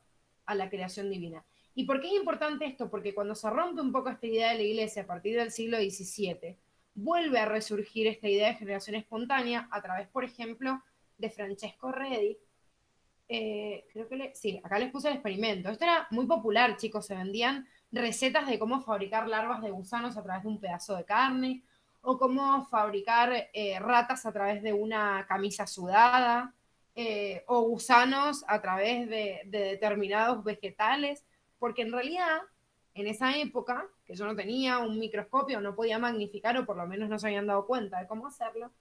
a la creación divina. ¿Y por qué es importante esto? Porque cuando se rompe un poco esta idea de la iglesia a partir del siglo XVII, vuelve a resurgir esta idea de generación espontánea a través, por ejemplo, de Francesco Redi. Sí, acá les puse el experimento. Esto era muy popular, chicos, se vendían recetas de cómo fabricar larvas de gusanos a través de un pedazo de carne, o cómo fabricar ratas a través de una camisa sudada, o gusanos a través de determinados vegetales, porque en realidad, en esa época, que yo no tenía un microscopio, no podía magnificar, o por lo menos no se habían dado cuenta de cómo hacerlo,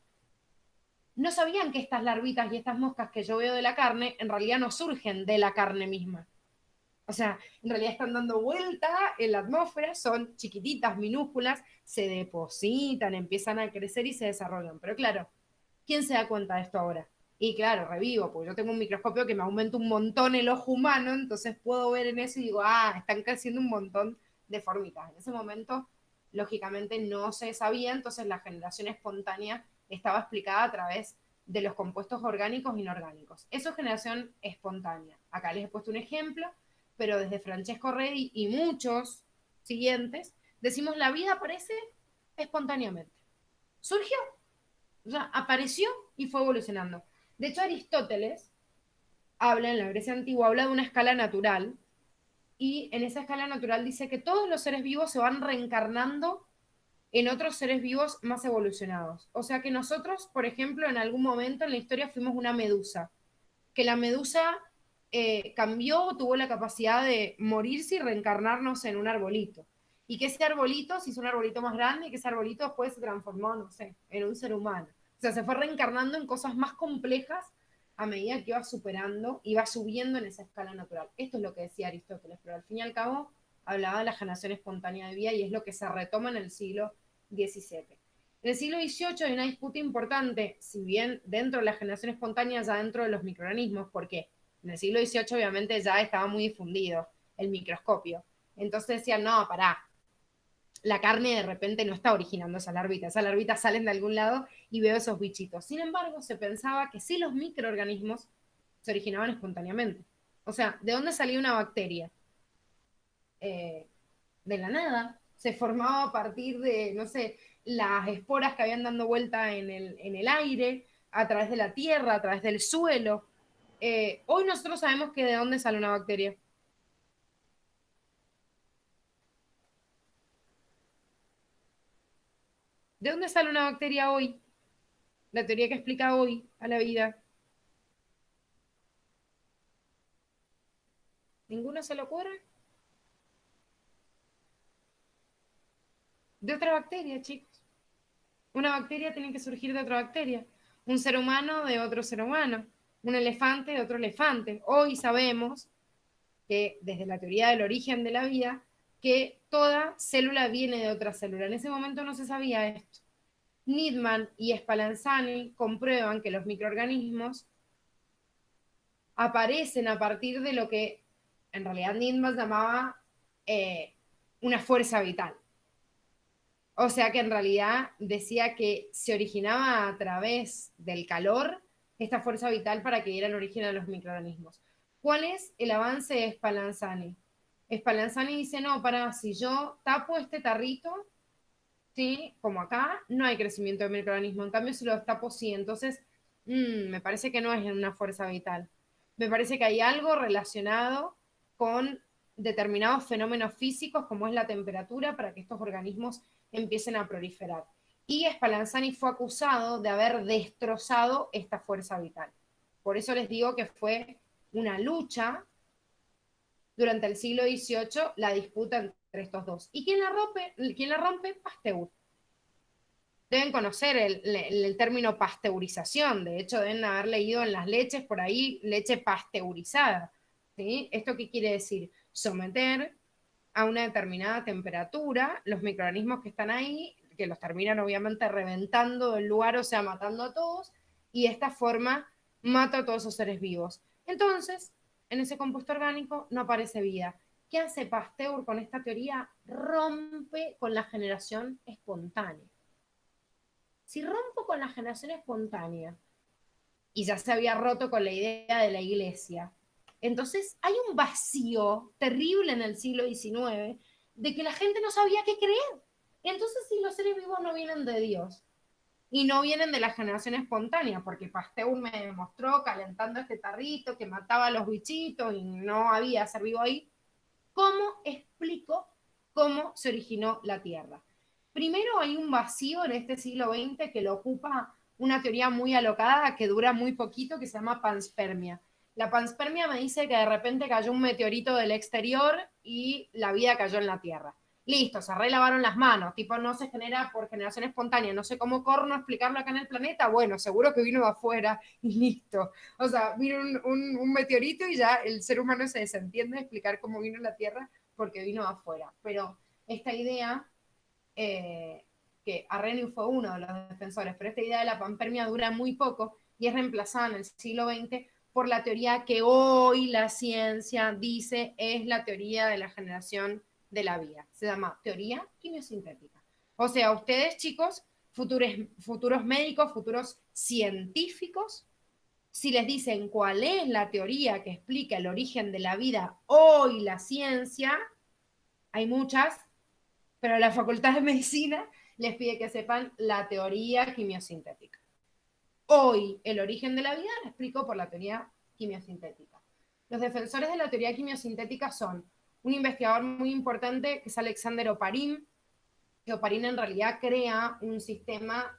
no sabían que estas larvitas y estas moscas que yo veo de la carne, en realidad no surgen de la carne misma. O sea, en realidad están dando vuelta en la atmósfera, son chiquititas, minúsculas, se depositan, empiezan a crecer y se desarrollan. Pero claro, ¿quién se da cuenta de esto ahora? Y claro, revivo, porque yo tengo un microscopio que me aumenta un montón el ojo humano, entonces puedo ver en eso y digo, están creciendo un montón de formitas. En ese momento, lógicamente, no se sabía, entonces la generación espontánea estaba explicada a través de los compuestos orgánicos e inorgánicos. Eso es generación espontánea. Acá les he puesto un ejemplo, pero desde Francesco Redi y muchos siguientes, decimos la vida aparece espontáneamente. Surgió, o sea, apareció y fue evolucionando. De hecho, Aristóteles habla, en la Grecia antigua, habla de una escala natural, y en esa escala natural dice que todos los seres vivos se van reencarnando en otros seres vivos más evolucionados. O sea que nosotros, por ejemplo, en algún momento en la historia fuimos una medusa, que la medusa cambió, tuvo la capacidad de morirse y reencarnarnos en un arbolito. Y que ese arbolito se hizo un arbolito más grande y que ese arbolito después se transformó, no sé, en un ser humano. O sea, se fue reencarnando en cosas más complejas a medida que iba superando, iba subiendo en esa escala natural. Esto es lo que decía Aristóteles, pero al fin y al cabo hablaba de la generación espontánea de vida y es lo que se retoma en el siglo XVII. En el siglo XVIII hay una disputa importante, si bien dentro de la generación espontánea, ya dentro de los microorganismos, porque en el siglo XVIII obviamente ya estaba muy difundido el microscopio. Entonces decían, no, pará, la carne de repente no está originando esas larvitas salen de algún lado y veo esos bichitos. Sin embargo, se pensaba que sí los microorganismos se originaban espontáneamente. O sea, ¿de dónde salía una bacteria? De la nada. Se formaba a partir de, no sé, las esporas que habían dando vuelta en el aire, a través de la tierra, a través del suelo. Hoy nosotros sabemos que de dónde sale una bacteria. ¿De dónde sale una bacteria hoy? La teoría que explica hoy a la vida. ¿Ninguno se le ocurre? De otra bacteria, chicos. Una bacteria tiene que surgir de otra bacteria. Un ser humano de otro ser humano. Un elefante de otro elefante. Hoy sabemos que desde la teoría del origen de la vida, que toda célula viene de otra célula. En ese momento no se sabía esto. Needham y Spallanzani comprueban que los microorganismos aparecen a partir de lo que en realidad Needham llamaba una fuerza vital. O sea que en realidad decía que se originaba a través del calor esta fuerza vital para que dieran origen a los microorganismos. ¿Cuál es el avance de Spallanzani? Spallanzani dice, no, si yo tapo este tarrito, ¿sí? Como acá, no hay crecimiento de microorganismo, en cambio si lo tapo sí, entonces me parece que no es una fuerza vital. Me parece que hay algo relacionado con determinados fenómenos físicos, como es la temperatura, para que estos organismos empiecen a proliferar. Y Spallanzani fue acusado de haber destrozado esta fuerza vital. Por eso les digo que fue una lucha durante el siglo XVIII, la disputa entre estos dos. ¿Y quién la rompe? Pasteur. Deben conocer el término pasteurización, de hecho deben haber leído en las leches por ahí leche pasteurizada. ¿Sí? ¿Esto qué quiere decir? Someter a una determinada temperatura los microorganismos que están ahí, que los terminan obviamente reventando del lugar, o sea, matando a todos, y de esta forma mata a todos esos seres vivos. Entonces, en ese compuesto orgánico no aparece vida. ¿Qué hace Pasteur con esta teoría? Rompe con la generación espontánea. Si rompo con la generación espontánea, y ya se había roto con la idea de la iglesia, entonces hay un vacío terrible en el siglo XIX de que la gente no sabía qué creer. Entonces, si los seres vivos no vienen de Dios y no vienen de la generación espontánea, porque Pasteur me demostró calentando este tarrito que mataba a los bichitos y no había ser vivo ahí, ¿cómo explico cómo se originó la Tierra? Primero hay un vacío en este siglo XX que lo ocupa una teoría muy alocada que dura muy poquito, que se llama panspermia. La panspermia me dice que de repente cayó un meteorito del exterior y la vida cayó en la Tierra. Listo, se relavaron las manos, tipo no se genera por generación espontánea, no sé cómo corno explicarlo acá en el planeta, bueno, seguro que vino de afuera y listo. O sea, vino un meteorito y ya el ser humano se desentiende de explicar cómo vino la Tierra porque vino de afuera. Pero esta idea que Arrhenius fue uno de los defensores, pero esta idea de la panspermia dura muy poco y es reemplazada en el siglo XX por la teoría que hoy la ciencia dice es la teoría de la generación de la vida. Se llama teoría quimiosintética. O sea, ustedes, chicos, futuros médicos, futuros científicos, si les dicen cuál es la teoría que explica el origen de la vida hoy la ciencia, hay muchas, pero la Facultad de Medicina les pide que sepan la teoría quimiosintética. Hoy el origen de la vida lo explico por la teoría quimiosintética. Los defensores de la teoría quimiosintética son un investigador muy importante que es Alexander Oparin, que Oparin en realidad crea un sistema,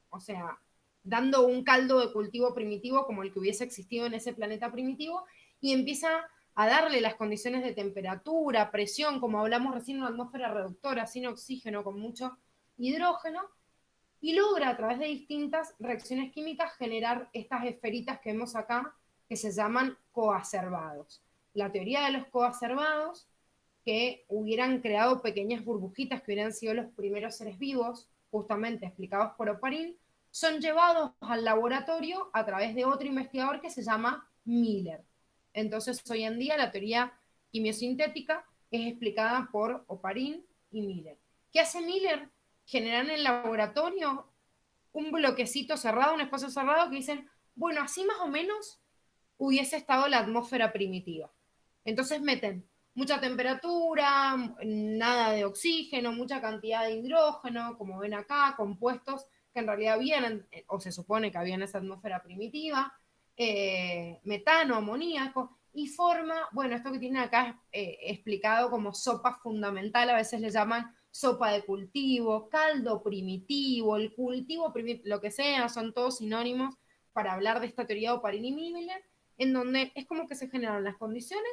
o sea, dando un caldo de cultivo primitivo como el que hubiese existido en ese planeta primitivo, y empieza a darle las condiciones de temperatura, presión, como hablamos recién, una atmósfera reductora, sin oxígeno, con mucho hidrógeno, y logra a través de distintas reacciones químicas generar estas esferitas que vemos acá, que se llaman coacervados. La teoría de los coacervados, que hubieran creado pequeñas burbujitas que hubieran sido los primeros seres vivos, justamente explicados por Oparin, son llevados al laboratorio a través de otro investigador que se llama Miller. Entonces, hoy en día la teoría quimiosintética es explicada por Oparin y Miller. ¿Qué hace Miller? Generar en el laboratorio un bloquecito cerrado, un espacio cerrado que dicen, bueno, así más o menos hubiese estado la atmósfera primitiva. Entonces meten mucha temperatura, nada de oxígeno, mucha cantidad de hidrógeno, como ven acá, compuestos que en realidad vienen, o se supone que había en esa atmósfera primitiva, metano, amoníaco, y forma, bueno, esto que tienen acá explicado como sopa fundamental, a veces le llaman sopa de cultivo, caldo primitivo, el cultivo primitivo, lo que sea, son todos sinónimos para hablar de esta teoría de Oparin y Miller, en donde es como que se generan las condiciones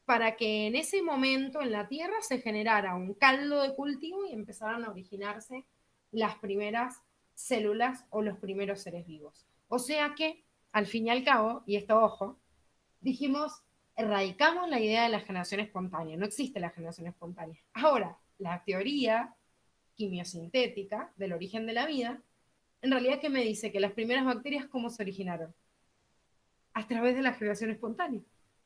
para que en ese momento en la Tierra se generara un caldo de cultivo y empezaran a originarse las primeras células o los primeros seres vivos. O sea que, al fin y al cabo, y esto ojo, dijimos, erradicamos la idea de la generación espontánea, no existe la generación espontánea. Ahora, la teoría quimiosintética del origen de la vida, en realidad, ¿qué me dice? Que las primeras bacterias, ¿cómo se originaron? A través de la generación espontánea.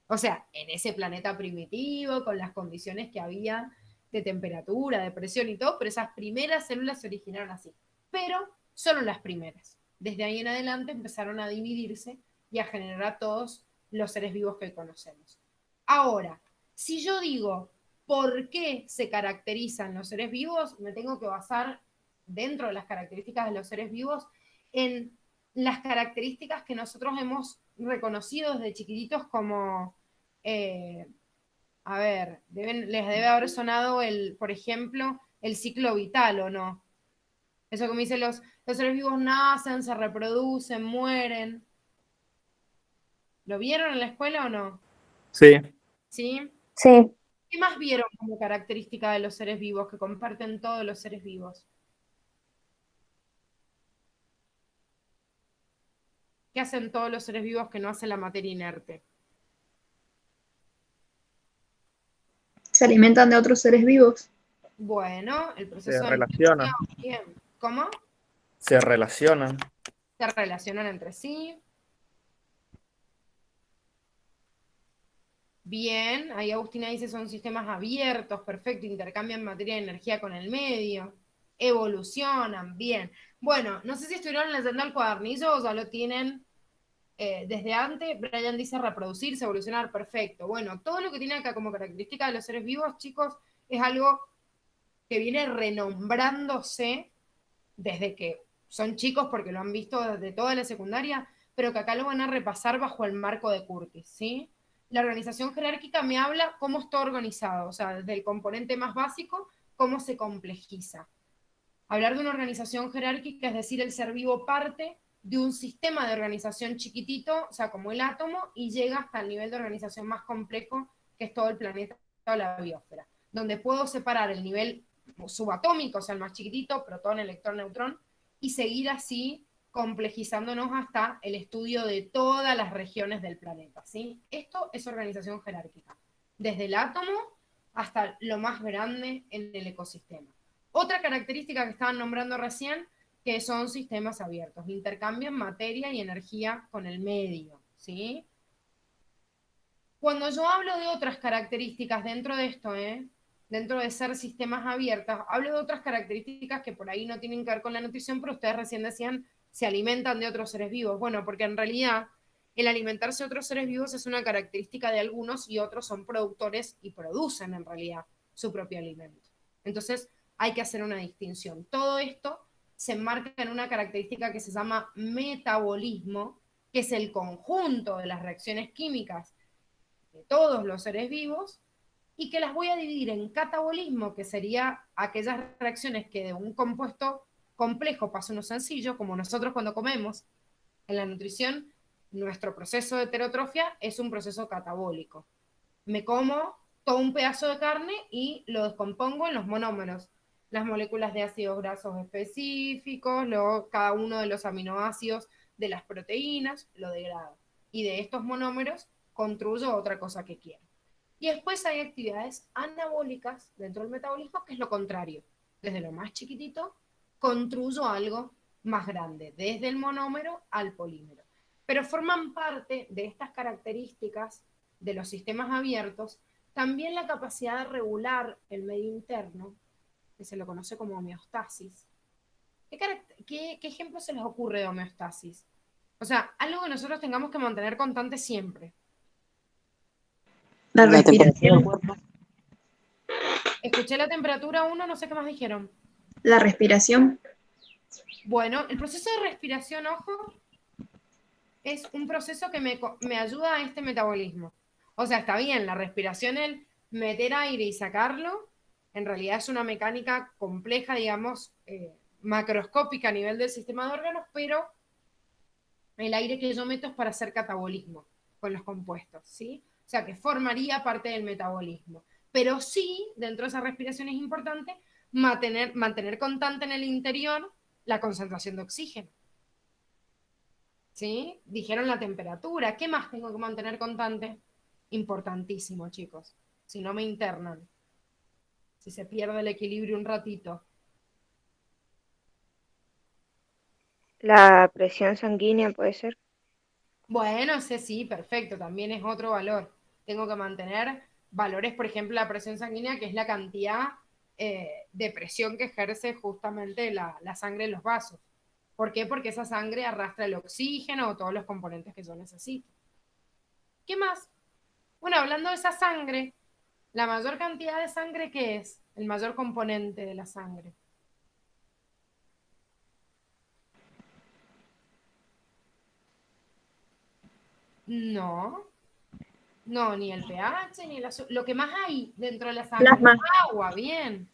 O sea, en ese planeta primitivo, con las condiciones que había de temperatura, de presión y todo, pero esas primeras células se originaron así. Pero solo las primeras. Desde ahí en adelante empezaron a dividirse y a generar a todos los seres vivos que hoy conocemos. Ahora, si yo digo por qué se caracterizan los seres vivos, me tengo que basar dentro de las características de los seres vivos en las características que nosotros hemos reconocido desde chiquititos como, a ver, les debe haber sonado, por ejemplo, el ciclo vital, ¿o no? Eso que me dicen los seres vivos nacen, se reproducen, mueren. ¿Lo vieron en la escuela o no? Sí. ¿Sí? Sí, ¿Qué más vieron como característica de los seres vivos que comparten todos los seres vivos? ¿Qué hacen todos los seres vivos que no hace la materia inerte? Se alimentan de otros seres vivos. Bueno, el Se proceso de relacionan. alimentación. Bien. ¿Cómo? Se relacionan. Se relacionan entre sí. Bien, ahí Agustina dice son sistemas abiertos, perfecto, intercambian materia y energía con el medio, evolucionan, bien. Bueno, no sé si estuvieron leyendo el cuadernillo o ya lo tienen desde antes. Brian dice reproducirse, evolucionar, perfecto. Bueno, todo lo que tiene acá como característica de los seres vivos, chicos, es algo que viene renombrándose desde que son chicos porque lo han visto desde toda la secundaria, pero que acá lo van a repasar bajo el marco de Curtis, ¿sí? La organización jerárquica me habla cómo está organizado, o sea, desde el componente más básico, cómo se complejiza. Hablar de una organización jerárquica es decir, el ser vivo parte de un sistema de organización chiquitito, o sea, como el átomo, y llega hasta el nivel de organización más complejo, que es todo el planeta o la biosfera, donde puedo separar el nivel subatómico, o sea, el más chiquitito, protón, electrón, neutrón, y seguir así complejizándonos hasta el estudio de todas las regiones del planeta, ¿sí? Esto es organización jerárquica, desde el átomo hasta lo más grande en el ecosistema. Otra característica que estaban nombrando recién, que son sistemas abiertos, intercambian materia y energía con el medio, ¿sí? Cuando yo hablo de otras características dentro de esto, dentro de ser sistemas abiertos, hablo de otras características que por ahí no tienen que ver con la nutrición, pero ustedes recién decían, se alimentan de otros seres vivos. Bueno, porque en realidad el alimentarse de otros seres vivos es una característica de algunos y otros son productores y producen en realidad su propio alimento. Entonces hay que hacer una distinción. Todo esto se enmarca en una característica que se llama metabolismo, que es el conjunto de las reacciones químicas de todos los seres vivos, y que las voy a dividir en catabolismo, que sería aquellas reacciones que de un compuesto complejo pasa uno sencillo, como nosotros cuando comemos. En la nutrición, nuestro proceso de heterotrofia es un proceso catabólico. Me como todo un pedazo de carne y lo descompongo en los monómeros, las moléculas de ácidos grasos específicos, cada uno de los aminoácidos de las proteínas, lo degrado. Y de estos monómeros construyo otra cosa que quiero. Y después hay actividades anabólicas dentro del metabolismo, que es lo contrario. Desde lo más chiquitito, construyo algo más grande, desde el monómero al polímero. Pero forman parte de estas características de los sistemas abiertos también la capacidad de regular el medio interno, que se lo conoce como homeostasis. ¿Qué ejemplo se les ocurre de homeostasis? O sea, algo que nosotros tengamos que mantener constante siempre. La La temperatura del respiración. cuerpo. Escuché la temperatura 1, no sé qué más dijeron. La respiración. Bueno, el proceso de respiración, ojo, es un proceso que me ayuda a este metabolismo. O sea, está bien, la respiración, el meter aire y sacarlo, en realidad es una mecánica compleja, digamos, macroscópica a nivel del sistema de órganos, pero el aire que yo meto es para hacer catabolismo con los compuestos, ¿sí? O sea, que formaría parte del metabolismo. Pero sí, dentro de esa respiración es importante mantener constante en el interior la concentración de oxígeno. ¿Sí? Dijeron la temperatura. ¿Qué más tengo que mantener constante? Importantísimo, chicos. Si no me internan. Si se pierde el equilibrio un ratito. La presión sanguínea puede ser. Bueno, ese sí, perfecto. También es otro valor. Tengo que mantener valores, por ejemplo, la presión sanguínea, que es la cantidad de presión que ejerce justamente la sangre en los vasos. ¿Por qué? Porque esa sangre arrastra el oxígeno o todos los componentes que yo necesito. ¿Qué más? Bueno, hablando de esa sangre, la mayor cantidad de sangre, ¿qué es? El mayor componente de la sangre. No, no, ni el pH, ni el azúcar. Lo que más hay dentro de la sangre es Plasma. agua, bien.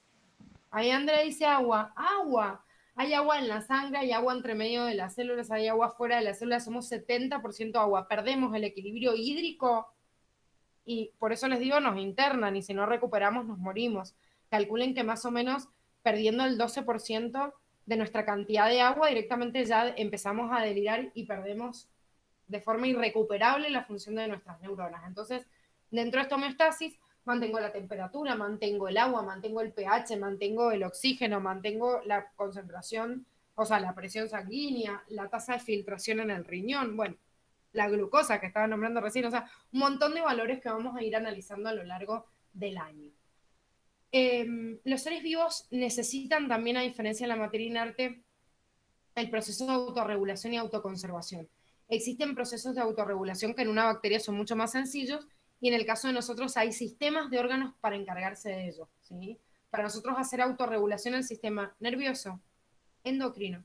Ahí Andrea dice agua, agua. Hay agua en la sangre, hay agua entre medio de las células, hay agua fuera de las células, somos 70% agua. Perdemos el equilibrio hídrico y por eso les digo, nos internan y si no recuperamos nos morimos. Calculen que más o menos perdiendo el 12% de nuestra cantidad de agua directamente ya empezamos a delirar y perdemos de forma irrecuperable la función de nuestras neuronas. Entonces, dentro de esta homeostasis, mantengo la temperatura, mantengo el agua, mantengo el pH, mantengo el oxígeno, mantengo la concentración, o sea, la presión sanguínea, la tasa de filtración en el riñón, bueno, la glucosa que estaba nombrando recién, o sea, un montón de valores que vamos a ir analizando a lo largo del año. Los seres vivos necesitan también, a diferencia de la materia inerte, el proceso de autorregulación y autoconservación. Existen procesos de autorregulación que en una bacteria son mucho más sencillos y en el caso de nosotros hay sistemas de órganos para encargarse de ello. ¿Sí? Para nosotros hacer autorregulación el sistema nervioso, endocrino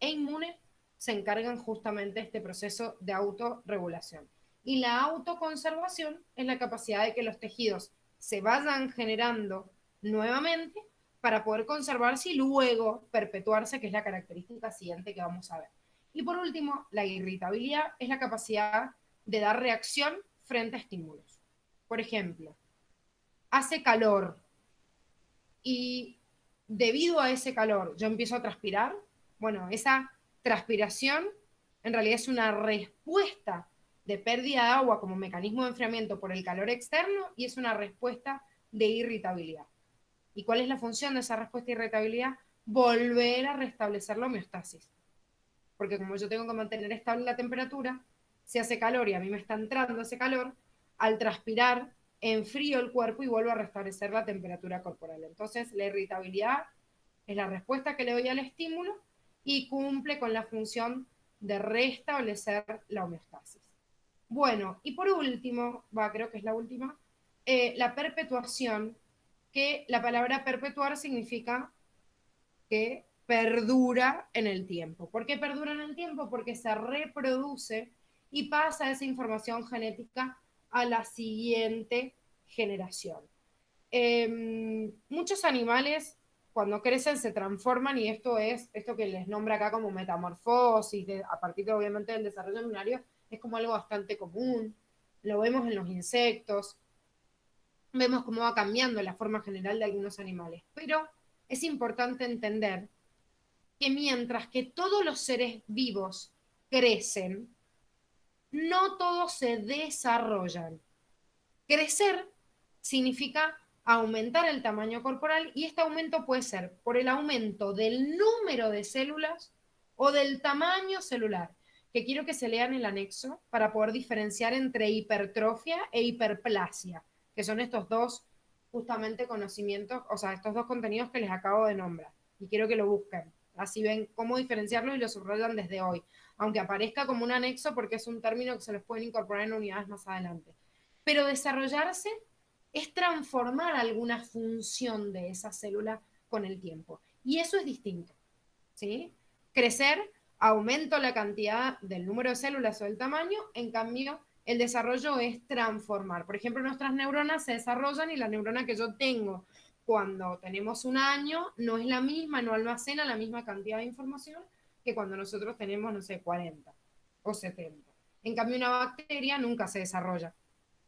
e inmune se encargan justamente de este proceso de autorregulación. Y la autoconservación es la capacidad de que los tejidos se vayan generando nuevamente para poder conservarse y luego perpetuarse, que es la característica siguiente que vamos a ver. Y por último, la irritabilidad es la capacidad de dar reacción frente a estímulos. Por ejemplo, hace calor y debido a ese calor yo empiezo a transpirar. Bueno, esa transpiración en realidad es una respuesta de pérdida de agua como mecanismo de enfriamiento por el calor externo y es una respuesta de irritabilidad. ¿Y cuál es la función de esa respuesta de irritabilidad? Volver a restablecer la homeostasis. Porque como yo tengo que mantener estable la temperatura, si hace calor y a mí me está entrando ese calor, al transpirar enfrío el cuerpo y vuelvo a restablecer la temperatura corporal. Entonces, la irritabilidad es la respuesta que le doy al estímulo y cumple con la función de restablecer la homeostasis. Bueno, y por último, creo que es la última, la perpetuación, que la palabra perpetuar significa que perdura en el tiempo. ¿Por qué perdura en el tiempo? Porque se reproduce y pasa esa información genética a la siguiente generación. Muchos animales cuando crecen se transforman y esto es esto que les nombra acá como metamorfosis, a partir de, obviamente del desarrollo embrionario, es como algo bastante común, lo vemos en los insectos, vemos cómo va cambiando la forma general de algunos animales, pero es importante entender que mientras que todos los seres vivos crecen, no todos se desarrollan. Crecer significa aumentar el tamaño corporal y este aumento puede ser por el aumento del número de células o del tamaño celular, que quiero que se lean el anexo para poder diferenciar entre hipertrofia e hiperplasia, que son estos dos justamente conocimientos, o sea, estos dos contenidos que les acabo de nombrar. Y quiero que lo busquen. Así ven cómo diferenciarlo y lo subrayan desde hoy. Aunque aparezca como un anexo porque es un término que se les pueden incorporar en unidades más adelante. Pero desarrollarse es transformar alguna función de esa célula con el tiempo. Y eso es distinto. ¿Sí? Crecer, aumento la cantidad del número de células o el tamaño, en cambio, el desarrollo es transformar. Por ejemplo, nuestras neuronas se desarrollan y la neurona que yo tengo cuando tenemos un año no es la misma, no almacena la misma cantidad de información que cuando nosotros tenemos, no sé, 40 o 70. En cambio, una bacteria nunca se desarrolla.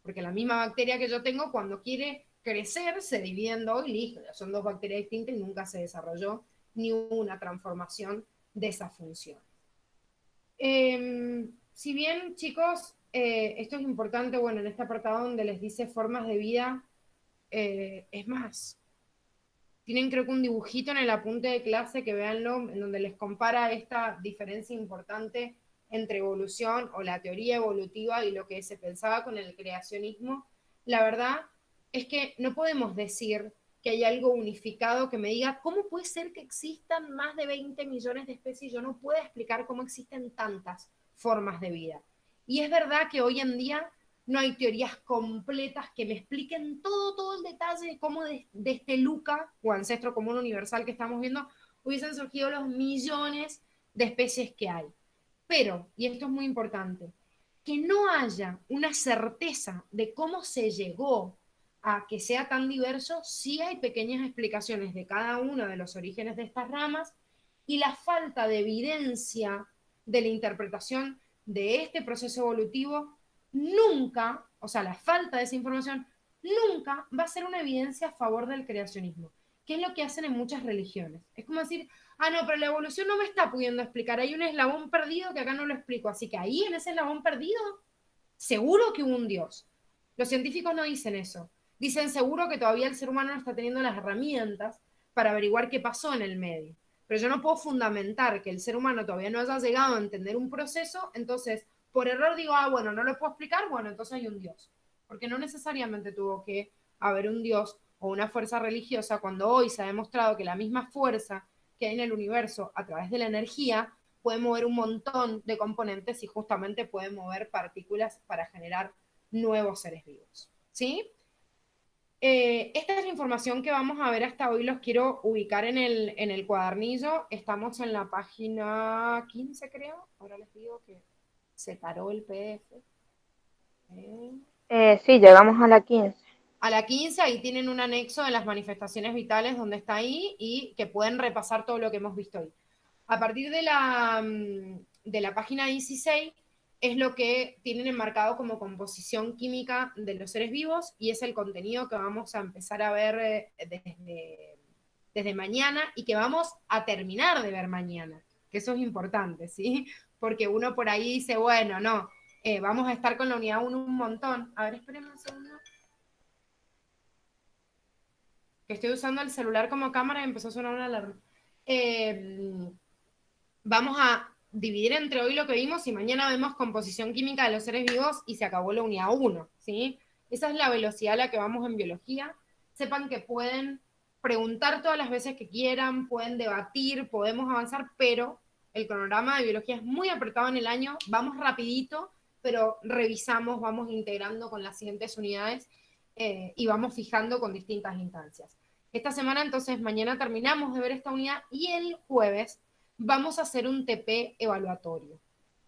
porque la misma bacteria que yo tengo cuando quiere crecer se divide en dos y listo, ya son dos bacterias distintas y nunca se desarrolló ni una transformación de esa función. Si bien, chicos, esto es importante, bueno, en este apartado donde les dice formas de vida, es más, tienen creo que un dibujito en el apunte de clase, que véanlo, en donde les compara esta diferencia importante entre evolución o la teoría evolutiva y lo que se pensaba con el creacionismo. La verdad es que no podemos decir que hay algo unificado que me diga, ¿cómo puede ser que existan más de 20 millones de especies y yo no pueda explicar cómo existen tantas formas de vida? Y es verdad que hoy en día no hay teorías completas que me expliquen todo el detalle de cómo de este Luca, o ancestro común universal que estamos viendo, hubiesen surgido los millones de especies que hay. Pero, y esto es muy importante, que no haya una certeza de cómo se llegó a que sea tan diverso, sí hay pequeñas explicaciones de cada uno de los orígenes de estas ramas, y la falta de evidencia de la interpretación de este proceso evolutivo nunca, o sea, la falta de esa información, nunca va a ser una evidencia a favor del creacionismo, que es lo que hacen en muchas religiones. Es como decir, ah, no, pero la evolución no me está pudiendo explicar, hay un eslabón perdido que acá no lo explico, así que ahí en ese eslabón perdido, seguro que hubo un Dios. Los científicos no dicen eso. Dicen seguro que todavía el ser humano no está teniendo las herramientas para averiguar qué pasó en el medio. Pero yo no puedo fundamentar que el ser humano todavía no haya llegado a entender un proceso, entonces por error digo, ah, bueno, no lo puedo explicar, bueno, entonces hay un Dios. Porque no necesariamente tuvo que haber un Dios o una fuerza religiosa cuando hoy se ha demostrado que la misma fuerza que hay en el universo a través de la energía puede mover un montón de componentes y justamente puede mover partículas para generar nuevos seres vivos. ¿Sí? Esta es la información que vamos a ver hasta hoy. Los quiero ubicar en el cuadernillo. Estamos en la página 15, creo. Ahora les digo que se taró el PDF. Sí, llegamos a la 15. A la 15, ahí tienen un anexo de las manifestaciones vitales donde está ahí y que pueden repasar todo lo que hemos visto hoy. A partir de la página 16 es lo que tienen enmarcado como composición química de los seres vivos y es el contenido que vamos a empezar a ver desde mañana y que vamos a terminar de ver mañana, que eso es importante, ¿sí? Porque uno por ahí dice, bueno, no, vamos a estar con la unidad 1 un montón. A ver, espérenme un segundo. Que estoy usando el celular como cámara y empezó a sonar una alarma. Vamos a dividir entre hoy lo que vimos y mañana vemos composición química de los seres vivos y se acabó la unidad 1, ¿sí? Esa es la velocidad a la que vamos en biología. Sepan que pueden preguntar todas las veces que quieran, pueden debatir, podemos avanzar, pero el cronograma de biología es muy apretado en el año, vamos rapidito, pero revisamos, vamos integrando con las siguientes unidades y vamos fijando con distintas instancias. Esta semana, entonces, mañana terminamos de ver esta unidad y el jueves vamos a hacer un TP evaluatorio.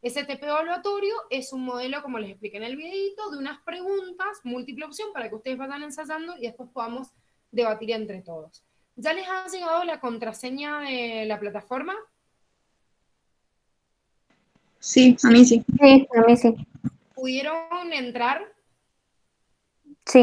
Ese TP evaluatorio es un modelo, como les expliqué en el videito, de unas preguntas, múltiple opción, para que ustedes vayan ensayando y después podamos debatir entre todos. ¿Ya les ha llegado la contraseña de la plataforma? Sí, a mí sí. Sí, a mí sí. ¿Pudieron entrar? Sí.